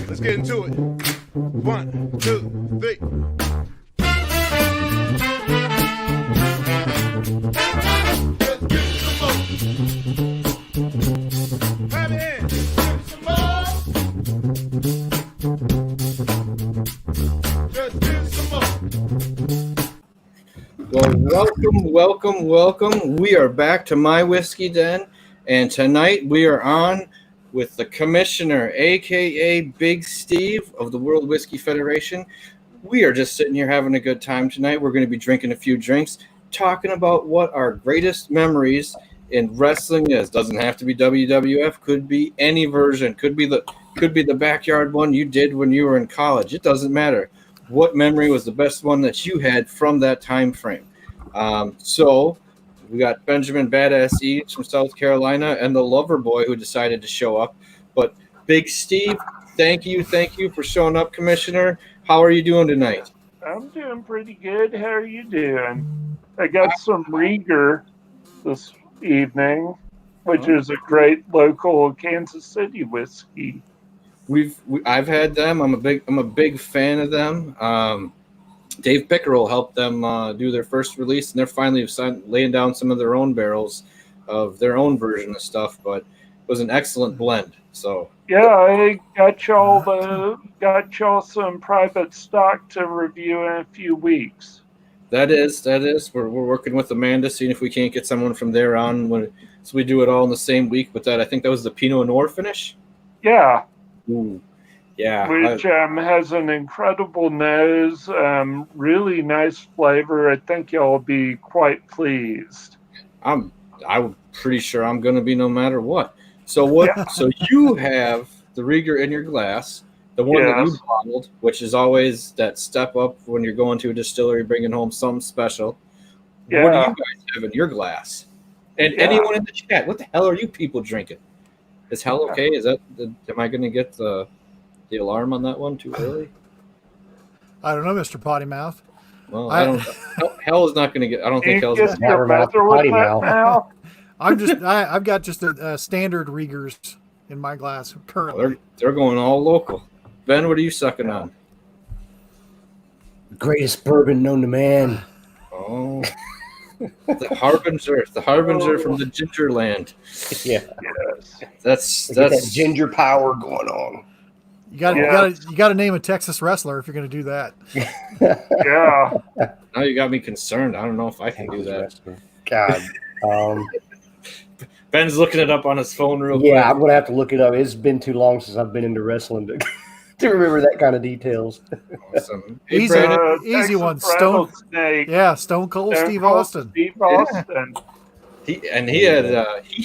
Let's get into it. 1, 2, 3. Well, welcome. We are back to My Whiskey Den, and tonight we are on with the Commissioner, a.k.a. Big Steve of the World Whiskey Federation. We are just sitting here having a good time tonight. We're going to be drinking a few drinks, talking about what our greatest memories in wrestling is. Doesn't have to be WWF, could be any version, could be the backyard one you did when you were in college. It doesn't matter. What memory was the best one that you had from that time frame? So we got Benjamin Badass Eads from South Carolina and the Lover Boy who decided to show up. But Big Steve, thank you for showing up, Commissioner. How are you doing tonight? I'm doing pretty good. How are you doing? I got some Rieger this evening, which is a great local Kansas City whiskey. I've had them. I'm a big fan of them. Dave Pickerel helped them do their first release, and they're finally laying down some of their own barrels of their own version of stuff. But it was an excellent blend. So yeah, I got y'all some private stock to review in a few weeks. That is. We're working with Amanda, seeing if we can't get someone from there on. So we do it all in the same week. But I think that was the Pinot Noir finish. Yeah. Ooh, yeah. Which has an incredible nose, really nice flavor. I think y'all will be quite pleased. I'm pretty sure I'm going to be no matter what. So what? Yeah. So you have the Rieger in your glass, the one that you bottled, which is always that step up when you're going to a distillery, bringing home something special. Yeah. What do you guys have in your glass? And anyone in the chat, what the hell are you people drinking? Is hell okay? Am I going to get the alarm on that one too early? I don't know, Mr. Potty Mouth. Well, I don't. Hell is not going to get. I don't think hell's going to get potty mouth. I've got just a standard Riegers in my glass currently. Well, they're going all local. Ben, what are you sucking on? The greatest bourbon known to man. Oh. The harbinger from the ginger land. Yeah, that's that ginger power going on. You got to name a Texas wrestler if you're going to do that. Yeah. Now you got me concerned. I don't know if I can do that. God. Ben's looking it up on his phone real quick. Yeah, I'm going to have to look it up. It's been too long since I've been into wrestling to remember that kind of details. Awesome. Hey, easy one. Stone Cold Steve Austin. He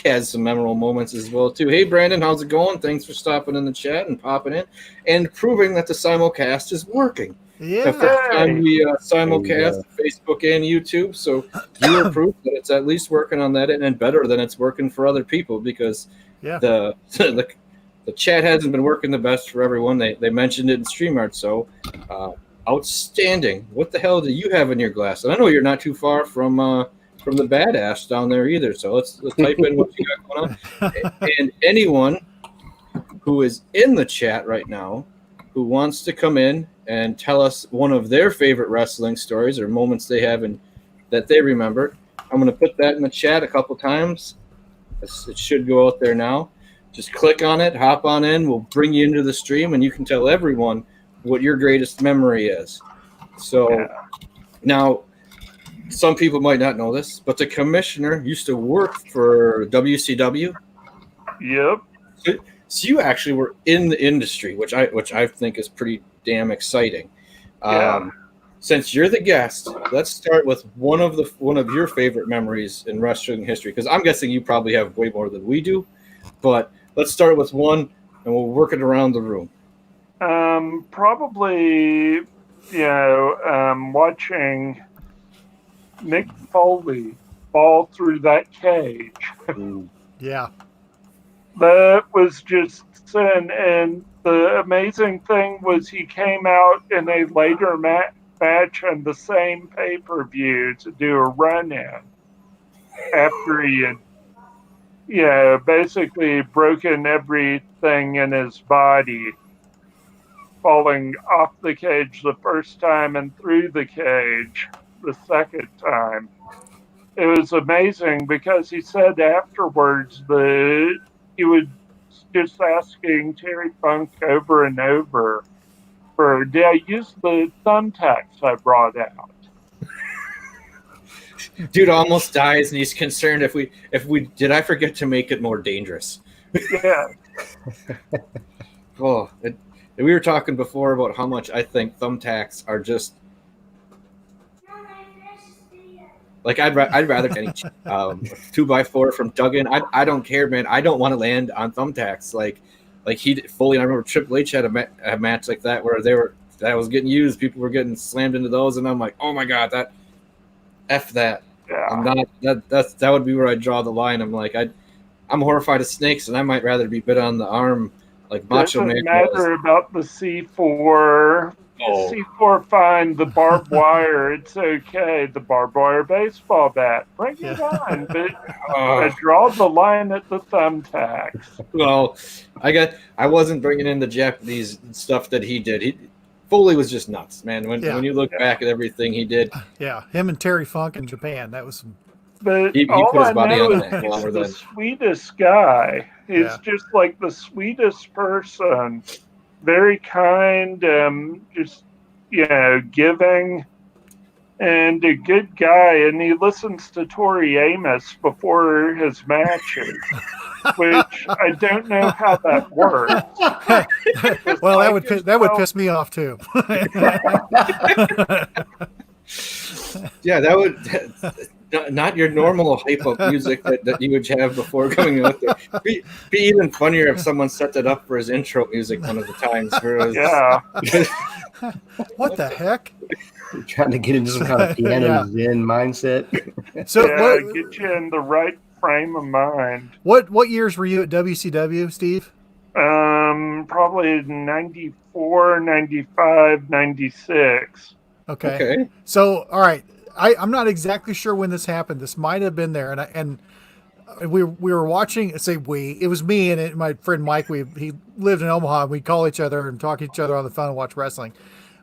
has some memorable moments as well too. Hey Brandon, how's it going? Thanks for stopping in the chat and popping in and proving that the simulcast is working. Yeah. The first time we simulcast Facebook and YouTube, so you are proof that it's at least working on that end and better than it's working for other people because the chat hasn't been working the best for everyone. They mentioned it in StreamYard, so outstanding. What the hell do you have in your glass? And I know you're not too far from the badass down there either, so let's type in what you got going on. And anyone who is in the chat right now who wants to come in and tell us one of their favorite wrestling stories or moments they have that they remember, I'm going to put that in the chat a couple times. It should go out there now. Just click on it, hop on in. We'll bring you into the stream, and you can tell everyone what your greatest memory is. So now, some people might not know this, but the commissioner used to work for WCW. Yep. So you actually were in the industry, which I think is pretty damn exciting. Since you're the guest, let's start with one of your favorite memories in wrestling history, because I'm guessing you probably have way more than we do. But let's start with one, and we'll work it around the room. Probably, watching Mick Foley fall through that cage. Yeah. That was just sin. And the amazing thing was he came out in a later match on the same pay-per-view to do a run-in after he had basically broken everything in his body. falling off the cage the first time and through the cage the second time. It was amazing because he said afterwards that he was just asking Terry Funk over and over for, did I use the thumbtacks I brought out? Dude almost dies, and he's concerned if we did I forget to make it more dangerous. Yeah. We were talking before about how much I think thumbtacks are just like I'd rather any 2x4 from Duggan. I don't care, man. I don't want to land on thumbtacks like he fully. I remember Triple H had a match like that where that was getting used. People were getting slammed into those, and I'm like, oh my god, that F that. Yeah. I'm not that would be where I draw the line. I'm like I'm horrified of snakes, and I might rather be bit on the arm like Macho Man. Doesn't matter about the C4. Oh. C4 fine, the barbed wire, it's okay. The barbed wire baseball bat, bring it on. But I draw the line at the thumbtacks. Well, I wasn't bringing in the Japanese stuff that he did. Foley was just nuts, man. When you look back at everything he did. Yeah, him and Terry Funk in Japan. That was. But he all put his I body know on is that he's longer the than sweetest guy. He's just like the sweetest person. Very kind, just, giving, and a good guy. And he listens to Tori Amos before his matches, which I don't know how that works. Well, that would piss me off too. Yeah, that would not your normal hype up music that you would have before going out there. Be even funnier if someone set that up for his intro music one of the times. What the heck? You're trying to get into some kind of piano zen mindset. So get you in the right frame of mind. What years were you at WCW, Steve? Probably 94, 95, 96. Okay. So, all right. I'm not exactly sure when this happened. This might have been there, and we were watching. It was me and my friend Mike. He lived in Omaha. And we'd call each other and talk to each other on the phone and watch wrestling.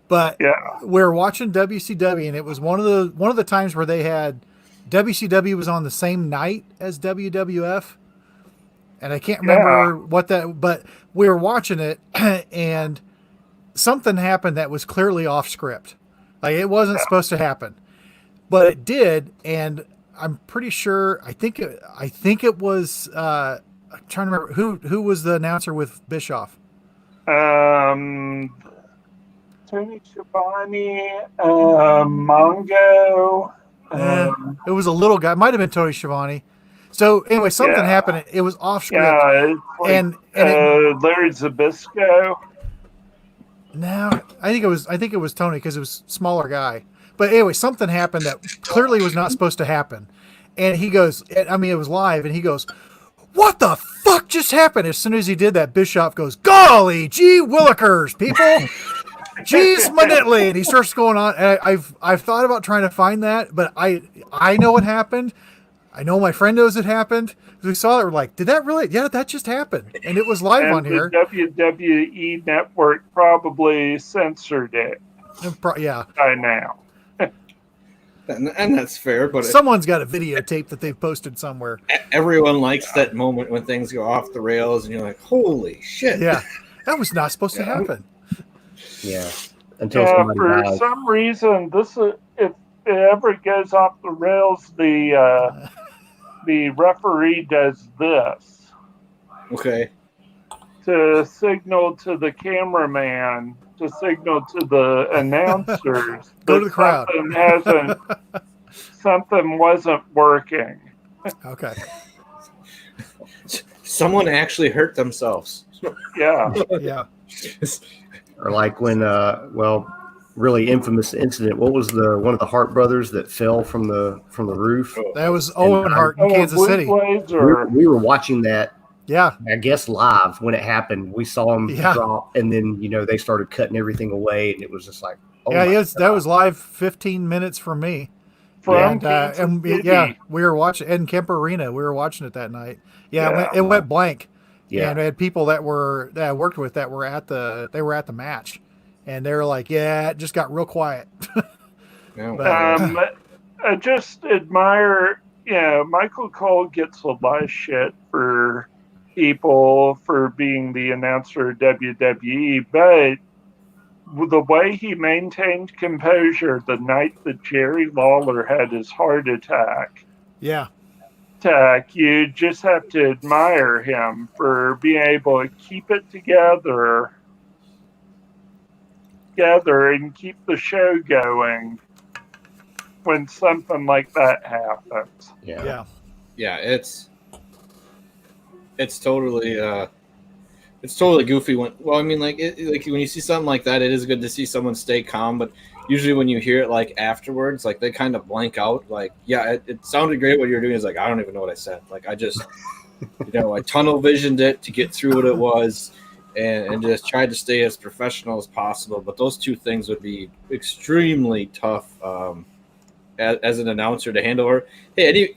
But we were watching WCW, and it was one of the times where they had WCW was on the same night as WWF, and I can't remember what that. But we were watching it, and something happened that was clearly off script. Like it wasn't supposed to happen. But it did, and I'm pretty sure. I think it was. I'm trying to remember who was the announcer with Bischoff. Tony Schiavone, Mongo. It was a little guy. Might have been Tony Schiavone. So anyway, something happened. It was off script. Yeah, like, and Larry Zbyszko. No, I think it was Tony because it was a smaller guy. But anyway, something happened that clearly was not supposed to happen. And he goes, it was live, and he goes, what the fuck just happened? As soon as he did that, Bischoff goes, golly, gee willikers, people. Jeez Manitli. And he starts going on. And I've thought about trying to find that, but I know what happened. I know my friend knows it happened. We saw it, we're like, did that really? Yeah, that just happened. And it was live on here. The WWE Network probably censored it. By now. And that's fair, but someone's got a videotape that they've posted somewhere. Everyone likes that moment when things go off the rails, and you're like, "Holy shit!" Yeah, that was not supposed to happen. Yeah, for some reason, if it ever goes off the rails, the referee does this. Okay. To signal to the cameraman. To signal to the announcers go to the crowd. Something wasn't working. Okay. Someone actually hurt themselves. Yeah. Yeah. Or like when really infamous incident. What was one of the Hart brothers that fell from the roof? That was Owen Hart in Kansas City. We were watching that. Yeah, I guess live when it happened. We saw him drop, and then they started cutting everything away, and it was just like, that was live 15 minutes from me. We were watching Ed and Kemper Arena. We were watching it that night. It went blank. Yeah, and I had people that I worked with that were at the match. and they're like, yeah, it just got real quiet. I just admire, Michael Cole gets a lot of shit for people for being the announcer of WWE, but the way he maintained composure the night that Jerry Lawler had his heart attack. Yeah. You just have to admire him for being able to keep it together and keep the show going when something like that happens. Yeah. It's totally goofy when when you see something like that, it is good to see someone stay calm, but usually when you hear it like afterwards, like they kind of blank out, like, it sounded great what you're doing. Is like, I don't even know what I said. Like, I just I tunnel visioned it to get through what it was and just tried to stay as professional as possible. But those two things would be extremely tough as an announcer to handle. Or hey,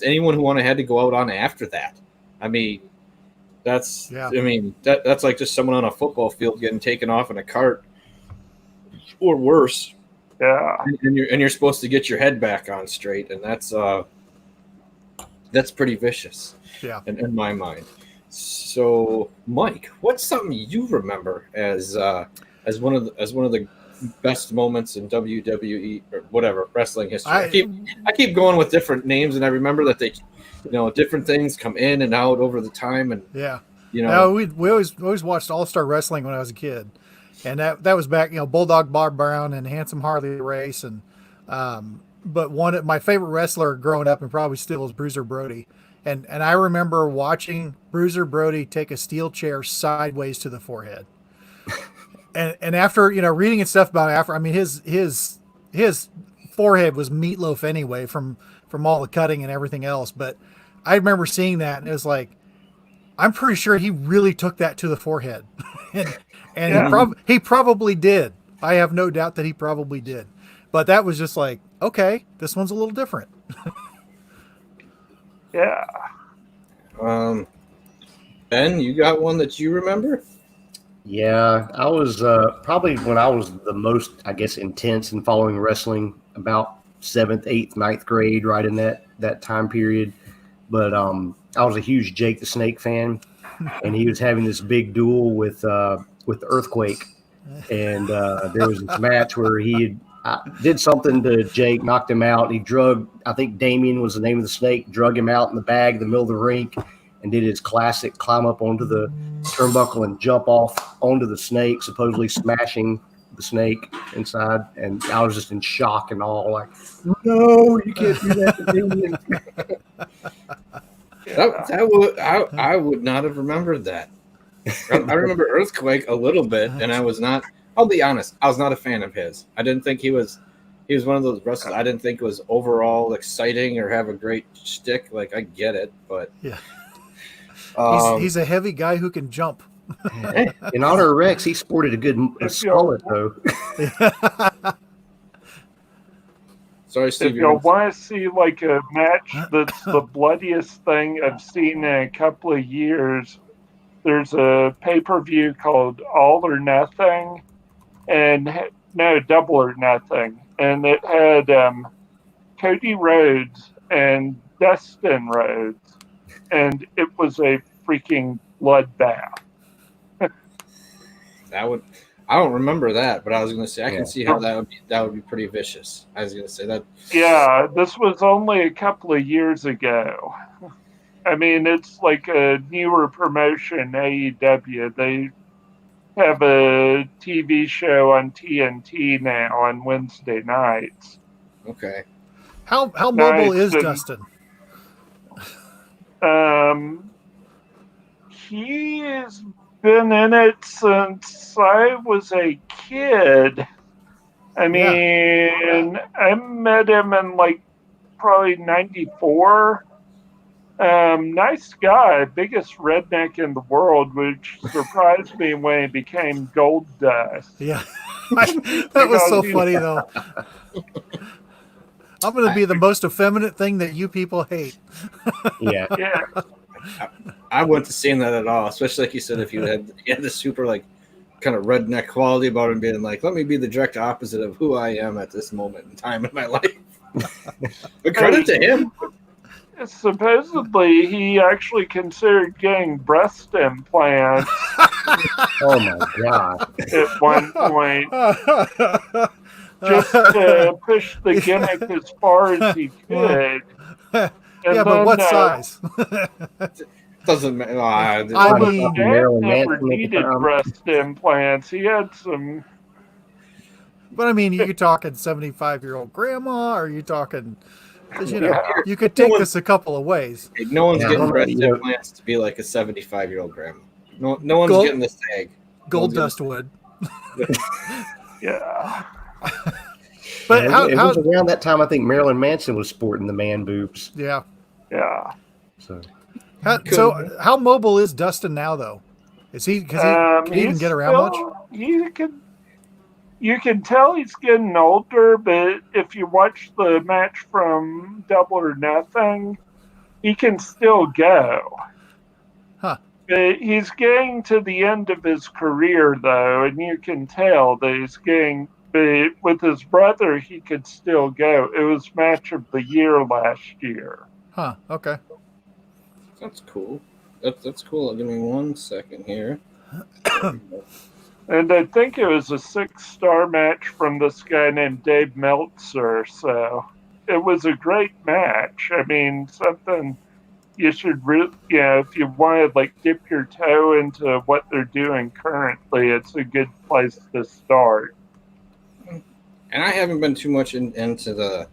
anyone who had to go out on after that. I mean, that's that's like just someone on a football field getting taken off in a cart, or worse. Yeah, and you're supposed to get your head back on straight, and that's pretty vicious. Yeah, in my mind. So, Mike, what's something you remember as one of the best moments in WWE or whatever wrestling history? I keep going with different names, and I remember that they, different things come in and out over the time, and we always watched All Star Wrestling when I was a kid, and that was back, Bulldog Bob Brown and Handsome Harley Race, and but my favorite wrestler growing up and probably still is Bruiser Brody. And I remember watching Bruiser Brody take a steel chair sideways to the forehead. and after, reading and stuff about after, I mean, his forehead was meatloaf anyway from all the cutting and everything else. But I remember seeing that, and it was like, I'm pretty sure he really took that to the forehead. and he probably did. I have no doubt that he probably did. But that was just like, okay, this one's a little different. Yeah. Ben, you got one that you remember? Yeah, I was probably when I was the most, I guess, intense in following wrestling, about 7th, 8th, 9th grade, right in that time period. But I was a huge Jake the Snake fan, and he was having this big duel with the Earthquake, and there was this match where he did something to Jake, knocked him out. He I think Damien was the name of the snake, drug him out in the bag in the middle of the rink, and did his classic climb up onto the turnbuckle and jump off onto the snake, supposedly smashing the snake inside. And I was just in shock and all, like, no, you can't do that to Damien. I would not have remembered that. I remember Earthquake a little bit, and I was not. I'll be honest, I was not a fan of his. I didn't think he was one of those wrestlers I didn't think was overall exciting or have a great shtick. Like, I get it, but yeah, he's a heavy guy who can jump. In honor of Rex, he sported a good skullet though. Sorry, Steve. If you want to see like a match that's the bloodiest thing I've seen in a couple of years, there's a pay-per-view called All or Nothing. Double or Nothing, and it had Cody Rhodes and Dustin Rhodes, and it was a freaking bloodbath. I don't remember that, but I was going to say I can see how that would be pretty vicious. I was going to say that. Yeah, this was only a couple of years ago. I mean, it's like a newer promotion, AEW. They have a TV show on TNT now on Wednesday nights. Okay. How mobile is Dustin? He's been in it since I was a kid. I mean, I met him in like probably 94. Nice guy, biggest redneck in the world, which surprised me when he became Gold Dust. Yeah, that was so funny though. I'm going to be the most effeminate thing that you people hate. Yeah. I wouldn't have seen that at all, especially like you said, if you had the super like kind of redneck quality about him, being like, let me be the direct opposite of who I am at this moment in time in my life. But credit to him. Supposedly, he actually considered getting breast implants Oh my god! at one point, just to push the gimmick as far as he could. Yeah, but what size? Doesn't matter. I mean, Dad never needed breast implants. He had some. But I mean, you're talking 75-year-old grandma, or are you talking? Because Yeah. you could take this a couple of ways. No one's getting breast implants to be like a 75-year-old grandma. No one's getting this tag. Gold dust would. Yeah. But it was around that time I think Marilyn Manson was sporting the man boobs. Yeah. Yeah. So how mobile is Dustin now, though? Is he? Because he can get around much. You can tell he's getting older, but if you watch the match from Double or Nothing, he can still go. Huh. But he's getting to the end of his career, though, and you can tell that he's getting. But with his brother, he could still go. It was match of the year last year. Huh. Okay. That's cool. That's cool. Give me 1 second here. And I think it was a 6-star match from this guy named Dave Meltzer. So it was a great match. I mean, something you should really, if you want to dip your toe into what they're doing currently, it's a good place to start. And I haven't been too much into the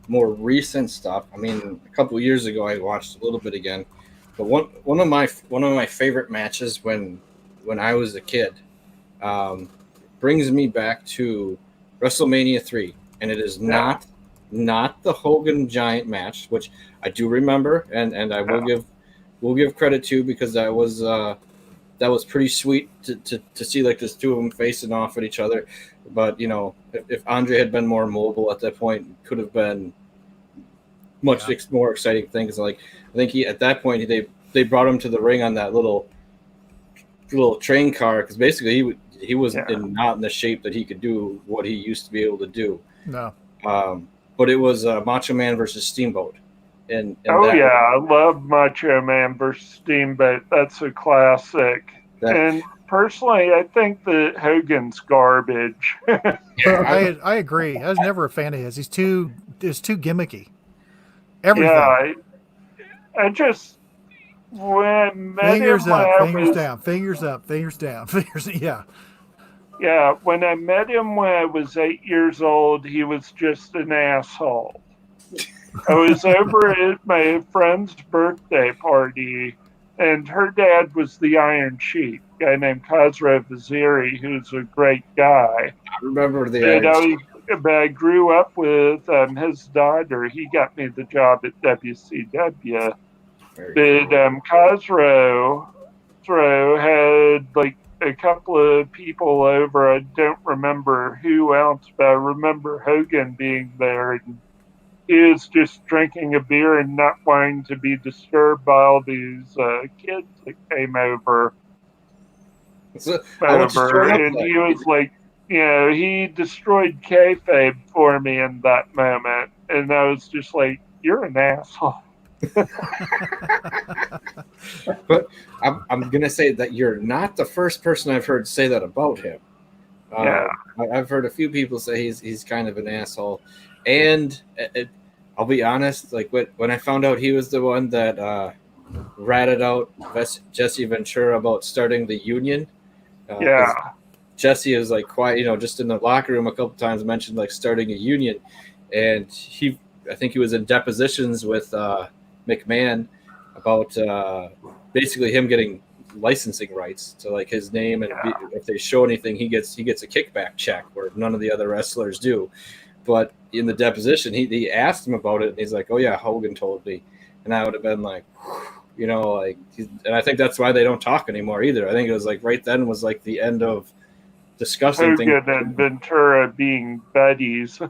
more recent stuff. I mean, a couple of years ago, I watched a little bit again. But one of my favorite matches when I was a kid brings me back to WrestleMania 3, and it is not the Hogan Giant match, which I do remember, and I will give credit to, because that was pretty sweet to see this two of them facing off at each other. But if Andre had been more mobile at that point, it could have been much more exciting things. I think at that point they brought him to the ring on that little train car, because basically he was not in the shape that he could do what he used to be able to do. No. But it was Macho Man versus Steamboat. And I love Macho Man versus Steamboat. That's a classic. And personally, I think that Hogan's garbage. I agree. I was never a fan of his. He's too gimmicky. Everything. Yeah, I just when I met fingers him, up, fingers down, fingers up, fingers down, fingers. Yeah. Yeah, when I met him when I was 8 years old, he was just an asshole. I was over at my friend's birthday party, and her dad was the Iron Sheik, a guy named Khosrow Vaziri, who's a great guy. I remember the Iron Sheik. But I grew up with his daughter. He got me the job at WCW. Khosrow had a couple of people over. I don't remember who else, but I remember Hogan being there, and he was just drinking a beer and not wanting to be disturbed by all these kids that came over. And he was he destroyed kayfabe for me in that moment, and I was just like, "You're an asshole." But I'm gonna say that you're not the first person I've heard say that about him. I've heard a few people say he's kind of an asshole, and I'll be honest. When I found out he was the one that ratted out Jesse Ventura about starting the union, Jesse is quiet, just in the locker room a couple times mentioned starting a union, and I think he was in depositions with McMahon about basically him getting licensing rights to his name, and if they show anything, he gets a kickback check where none of the other wrestlers do. But in the deposition, he asked him about it, and he's like, "Oh yeah, Hogan told me," and I would have been like, and I think that's why they don't talk anymore either. I think it was right then was the end of discussing things. Hogan and Ventura being buddies.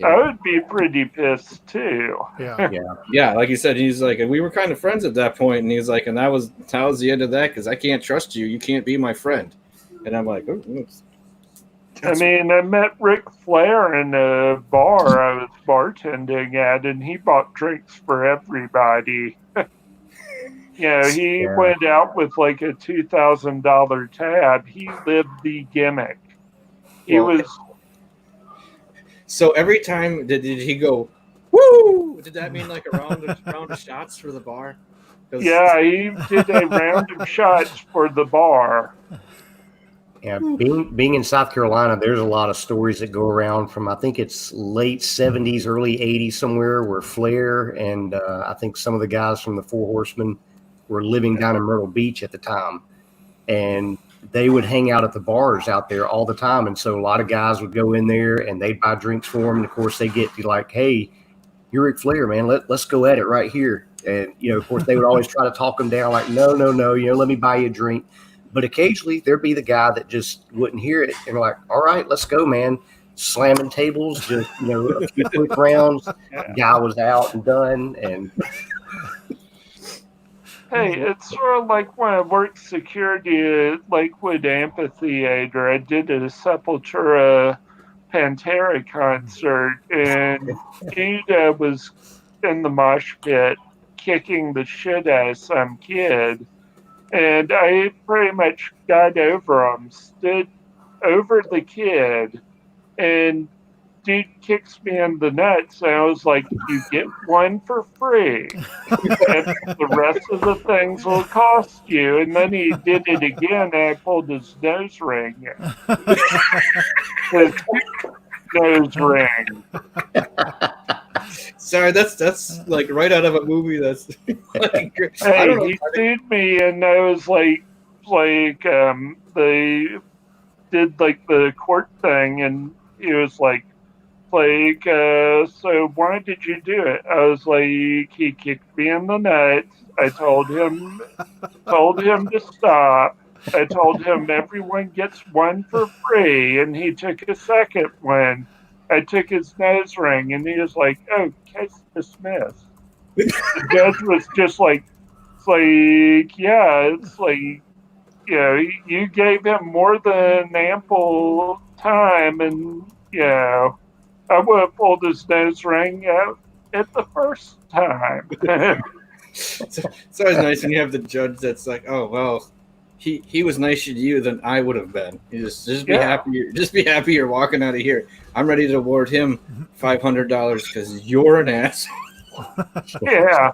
I would be pretty pissed too. Yeah. Like you said, he's and we were kind of friends at that point, and he's and that was the end of that, because I can't trust you. You can't be my friend. And I'm like, oh, I mean, I met Ric Flair in a bar I was bartending at, and he bought drinks for everybody. He went out with like a $2,000 tab. He lived the gimmick. He was. So every time did he go, woo? Did that mean like a round of shots for the bar? Yeah, he did a round of shots for the bar. Yeah, being in South Carolina, there's a lot of stories that go around from, I think it's late 70s, early 80s somewhere, where Flair and I think some of the guys from the Four Horsemen were living down in Myrtle Beach at the time. And they would hang out at the bars out there all the time. And so a lot of guys would go in there and they'd buy drinks for them. And of course, they get to like, hey, you're Ric Flair, man. Let's go at it right here. And, of course, they would always try to talk them down like, no, let me buy you a drink. But occasionally there'd be the guy that just wouldn't hear it. And like, all right, let's go, man. Slamming tables, just, a few quick rounds. Guy was out and done. And hey, it's sort of like when I worked security at Lakewood Amphitheater. I did a Sepultura Pantera concert, and Judah was in the mosh pit kicking the shit out of some kid. And I pretty much got over him, stood over the kid, and dude kicks me in the nuts. And I was like, you get one for free. And the rest of the things will cost you. And then he did it again, and I pulled his nose ring. His nose ring. Sorry, that's like right out of a movie. That's like, hey, he sued me, and I was like, they did like the court thing, and he was like, so why did you do it? I was like, he kicked me in the nuts. I told him to stop. I told him everyone gets one for free, and he took a second one. I took his nose ring, and he was like, oh, case dismissed. The judge was just like, you gave him more than ample time, and, I would have pulled his nose ring out at the first time. It's always nice when you have the judge that's like, oh, well, he was nicer to you than I would have been. You just be happy. Just be happy you're walking out of here. I'm ready to award him $500 because you're an asshole. Yeah.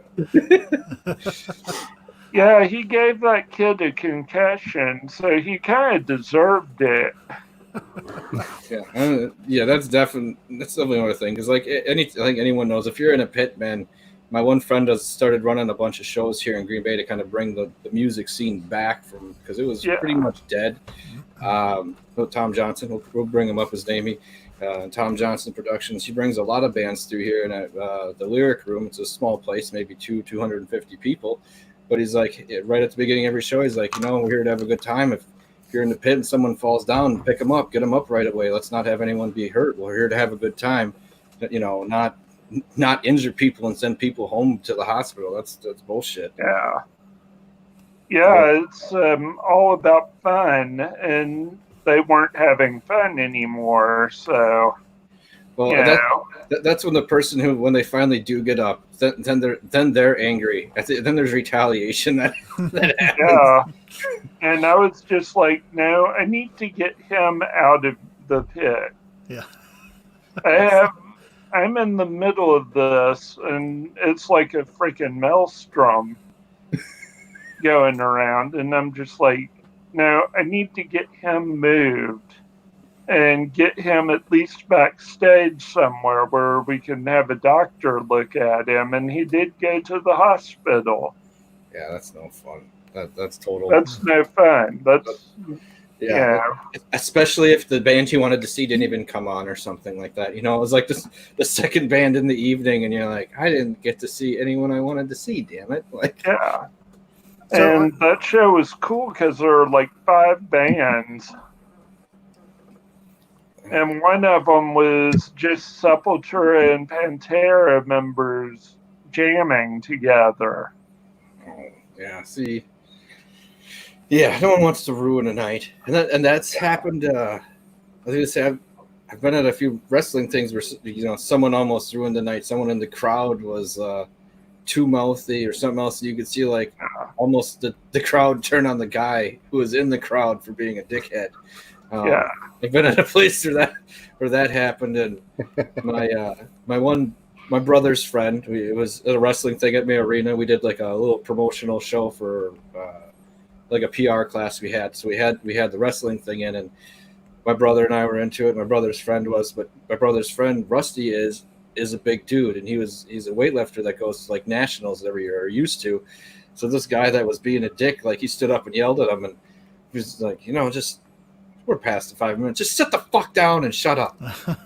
Yeah, he gave that kid a concussion, so he kind of deserved it. That's definitely another thing. Because I think anyone knows, if you're in a pit, man. My one friend has started running a bunch of shows here in Green Bay to kind of bring the music scene back from, because it was pretty much dead. Tom Johnson, we'll bring him up as Damie. Tom Johnson Productions. He brings a lot of bands through here, and the Lyric Room. It's a small place, maybe 250 people. But he's like, right at the beginning of every show, he's like, we're here to have a good time. If you're in the pit and someone falls down, pick them up, get them up right away. Let's not have anyone be hurt. We're here to have a good time. Not injure people and send people home to the hospital. That's bullshit. Yeah, it's all about fun, and they weren't having fun anymore. So, that's when the person who, when they finally do get up, then they're angry. Then there's retaliation that happens. Yeah, and I was just like, no, I need to get him out of the pit. Yeah, I'm in the middle of this, and it's like a freaking maelstrom going around, and I'm just like, no, I need to get him moved and get him at least backstage somewhere where we can have a doctor look at him. And he did go to the hospital. Yeah, that's no fun. That's total. That's no fun. Yeah. Especially if the band you wanted to see didn't even come on or something like that. It was like the second band in the evening, and you're like, I didn't get to see anyone I wanted to see, damn it. Yeah. And that show was cool because there were like 5 bands. And one of them was just Sepultura and Pantera members jamming together. Oh, yeah, see. Yeah, no one wants to ruin a night, and that's happened. I was gonna say I've been at a few wrestling things where someone almost ruined the night. Someone in the crowd was too mouthy or something else. You could see like almost the crowd turn on the guy who was in the crowd for being a dickhead. I've been at a place where that happened, and my brother's friend. It was a wrestling thing at my arena. We did like a little promotional show for like a PR class we had. So we had the wrestling thing in, and my brother and I were into it. My brother's friend was, but my brother's friend Rusty is a big dude, and he's a weightlifter that goes to like nationals every year, or used to. So this guy that was being a dick, like he stood up and yelled at him, and he was like, just we're past the 5 minutes. Just sit the fuck down and shut up.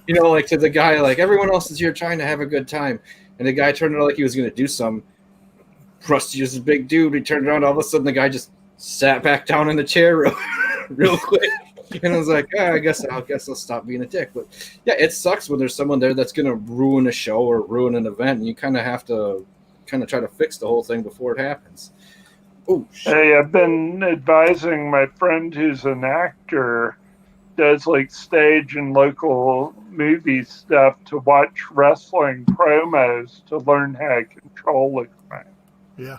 Like to the guy, like everyone else is here trying to have a good time. And the guy turned around like he was going to do some. Rusty is a big dude. He turned around. All of a sudden, the guy just sat back down in the chair real quick. And I was like, I guess I'll stop being a dick. But yeah, it sucks when there's someone there that's going to ruin a show or ruin an event. And you kind of have to try to fix the whole thing before it happens. Oh, hey, I've been advising my friend who's an actor, does like stage and local movie stuff, to watch wrestling promos to learn how to control the crowd. Yeah.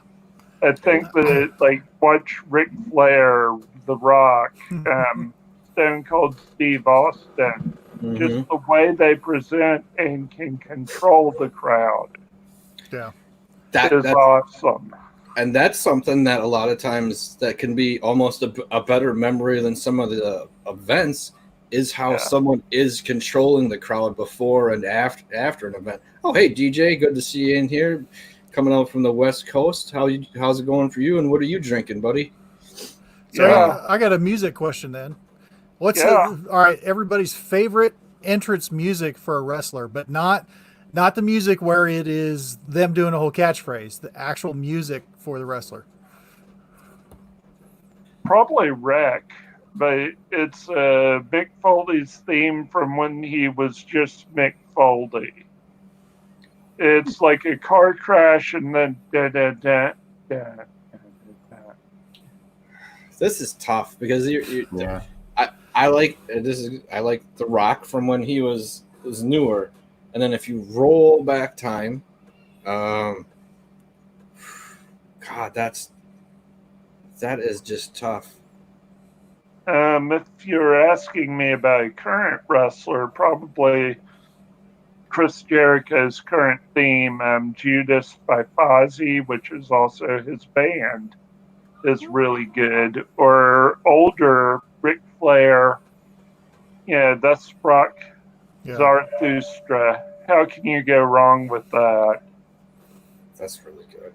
I think that like watch Ric Flair, The Rock, Stone Cold Steve Austin, just the way they present and can control the crowd. Yeah. That's awesome. And that's something that a lot of times that can be almost a better memory than some of the events, is how someone is controlling the crowd before and after an event. Oh, hey, DJ, good to see you in here. Coming out from the West Coast. How's it going for you? And what are you drinking, buddy? So I got a music question then. What's all right, everybody's favorite entrance music for a wrestler, but not the music where it is them doing a whole catchphrase, the actual music for the wrestler? Probably Wreck, but it's Mick Foley's theme from when he was just Mick Foley. It's like a car crash and then da da da da. This is tough because I like The Rock from when he was newer. And then if you roll back time, God, that is just tough. If you're asking me about a current wrestler, probably Chris Jericho's current theme, Judas by Fozzy, which is also his band, is really good. Or older Ric Flair, that's Brock Zarathustra. How can you go wrong with that? That's really good.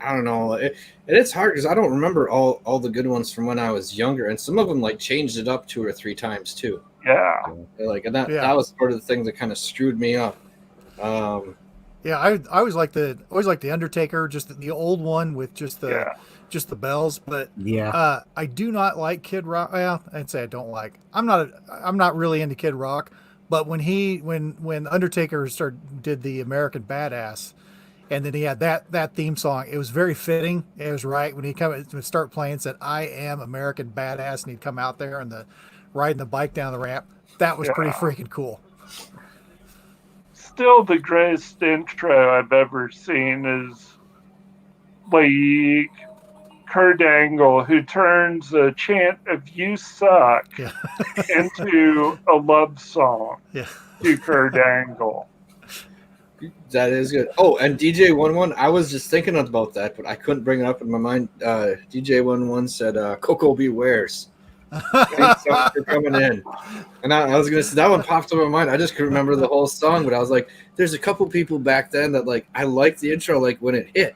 I don't know. It's hard because I don't remember all the good ones from when I was younger, and some of them like changed it up 2 or 3 times too. Yeah. That was part of the thing that kind of screwed me up. I always like the Undertaker, just the old one with just the bells. But I do not like Kid Rock. Well, I'd say I don't like. I'm not really into Kid Rock. But when Undertaker did the American Badass, and then he had that theme song, it was very fitting. It was right when he would start playing, said "I am American Badass," and he'd come out there and riding the bike down the ramp. That was pretty freaking cool. Still, the greatest intro I've ever seen is like Kurt Angle, who turns a chant of "You suck" into a love song to Kurt Angle. That is good. Oh, and DJ 11, I was just thinking about that, but I couldn't bring it up in my mind. DJ 11 said, Coco Bewares. Thanks so much for coming in. And I was going to say, that one popped up in my mind. I just couldn't remember the whole song, but I was like, there's a couple people back then that, like, I liked the intro, like, when it hit,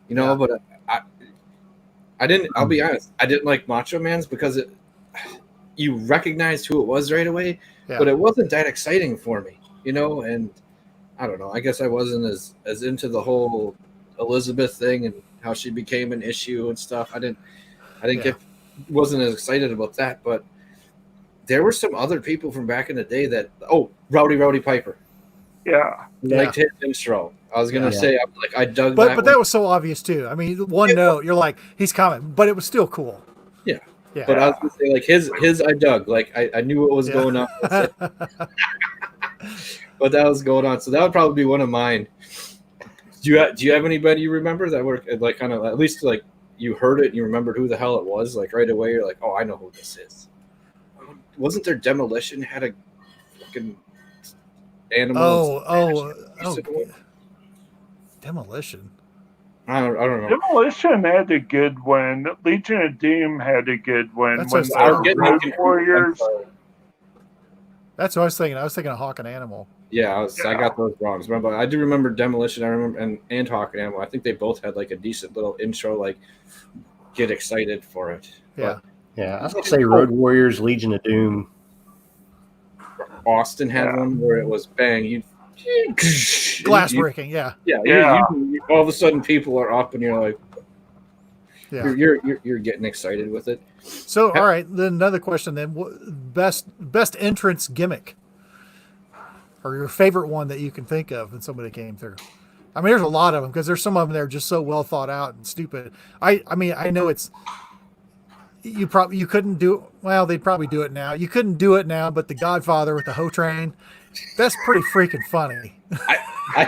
but I didn't, I'll be honest, I didn't like Macho Man's because you recognized who it was right away, but it wasn't that exciting for me, and I don't know. I guess I wasn't as into the whole Elizabeth thing and how she became an issue and stuff. I didn't wasn't as excited about that. But there were some other people from back in the day that Rowdy Piper. Yeah, liked his intro. I was gonna say I dug. But that was so obvious too. I mean, one note, you're like, he's coming, but it was still cool. Yeah. Yeah. But I was gonna say, like his I dug. Like I knew what was going on. But that was going on. So that would probably be one of mine. Do you have anybody you remember that were like kind of at least like you heard it and you remembered who the hell it was? Like right away you're like, oh, I know who this is. Wasn't there Demolition had a fucking animal? Demolition. I don't know. Demolition had a good one. Legion of Doom had a good one. That's when what I was the Road Warriors. That's what I was thinking. I was thinking of Hawk and Animal. Yeah, I got those wrong. Remember, I do remember Demolition. I remember and Hawk and Animal. I think they both had like a decent little intro, like get excited for it. Yeah, yeah. I was gonna say Road Warriors, Legion of Doom. Austin had one where it was bang, you glass breaking. Yeah. You, all of a sudden, people are up, and you're like, yeah, you're getting excited with it. So, all right, then another question. Then, best entrance gimmick, or your favorite one that you can think of when somebody came through. I mean, there's a lot of them because there's some of them that are just so well thought out and stupid. I mean, I know it's you couldn't do well. They'd probably do it now. You couldn't do it now, but the Godfather with the hoe train, that's pretty freaking funny. I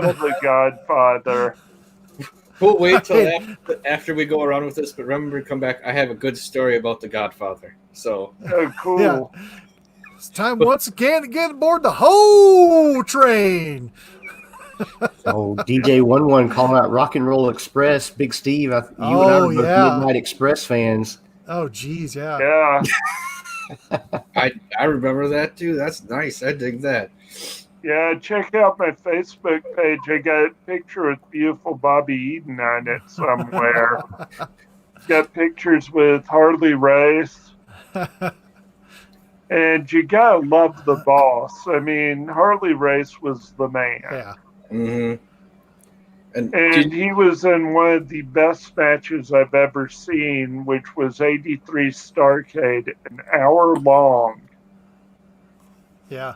love the Godfather. We'll wait till after we go around with this, but remember to come back. I have a good story about the Godfather. So, cool. Yeah. It's time once again to get aboard the hoe train. Oh, DJ 11 calling out Rock and Roll Express, Big Steve. You and I were both Midnight Express fans. Oh, geez, yeah. I remember that too. That's nice. I dig that. Yeah, check out my Facebook page. I got a picture with beautiful Bobby Eaton on it somewhere. Got pictures with Harley Race. And you gotta love the boss. I mean, Harley Race was the man. Yeah. Mm-hmm. And he was in one of the best matches I've ever seen, which was 83 Starrcade, an hour long. Yeah.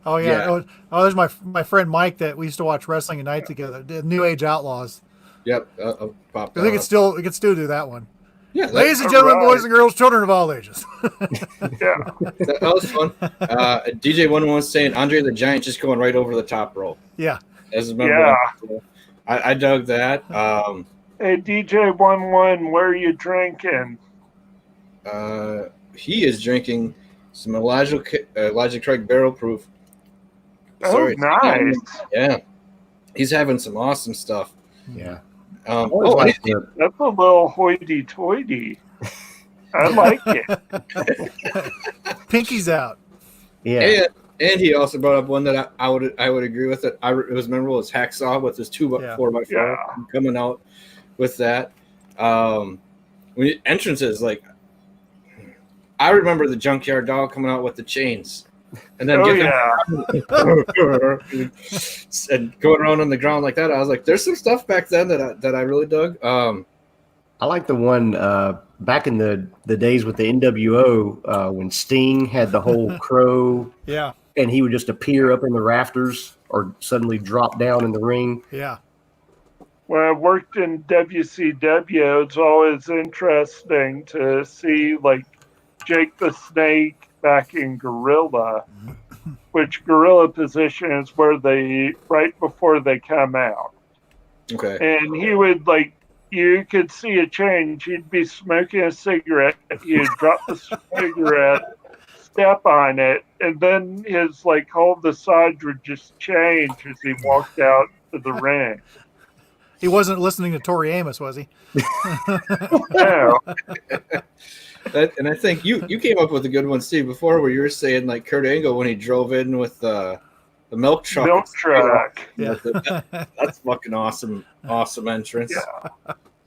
Oh, yeah. Oh, there's my friend Mike that we used to watch Wrestling at Night together. The New Age Outlaws. Yep. I think it could still do that one. Yeah. Ladies and gentlemen, boys and girls, children of all ages. Yeah. That was fun. DJ 11 was saying Andre the Giant just going right over the top rope. Yeah. I dug that. Hey, DJ 11, where are you drinking? He is drinking some Elijah Craig Barrel Proof. Oh, nice. Yeah. He's having some awesome stuff. Yeah. That's a little hoity-toity. I like it. Pinky's out. Yeah. And he also brought up one that I would agree with. It was memorable. It's Hacksaw with his 4x4 coming out with that. Entrances, like I remember the Junkyard Dog coming out with the chains, and then and going around on the ground like that. I was like, there's some stuff back then that I really dug. I like the one back in the days with the NWO when Sting had the whole crow. Yeah. And he would just appear up in the rafters or suddenly drop down in the ring. Yeah. When I worked in WCW, it's always interesting to see like Jake the Snake back in Gorilla, which Gorilla position is where right before they come out. Okay. And he would you could see a change. He'd be smoking a cigarette. He'd drop the cigarette, step on it, and then his whole visage would just change as he walked out to the ring. He wasn't listening to Tori Amos, was he? No. And I think you came up with a good one, Steve, before where you were saying like Kurt Angle when he drove in with the milk truck. Milk truck. Yeah. That's fucking awesome entrance.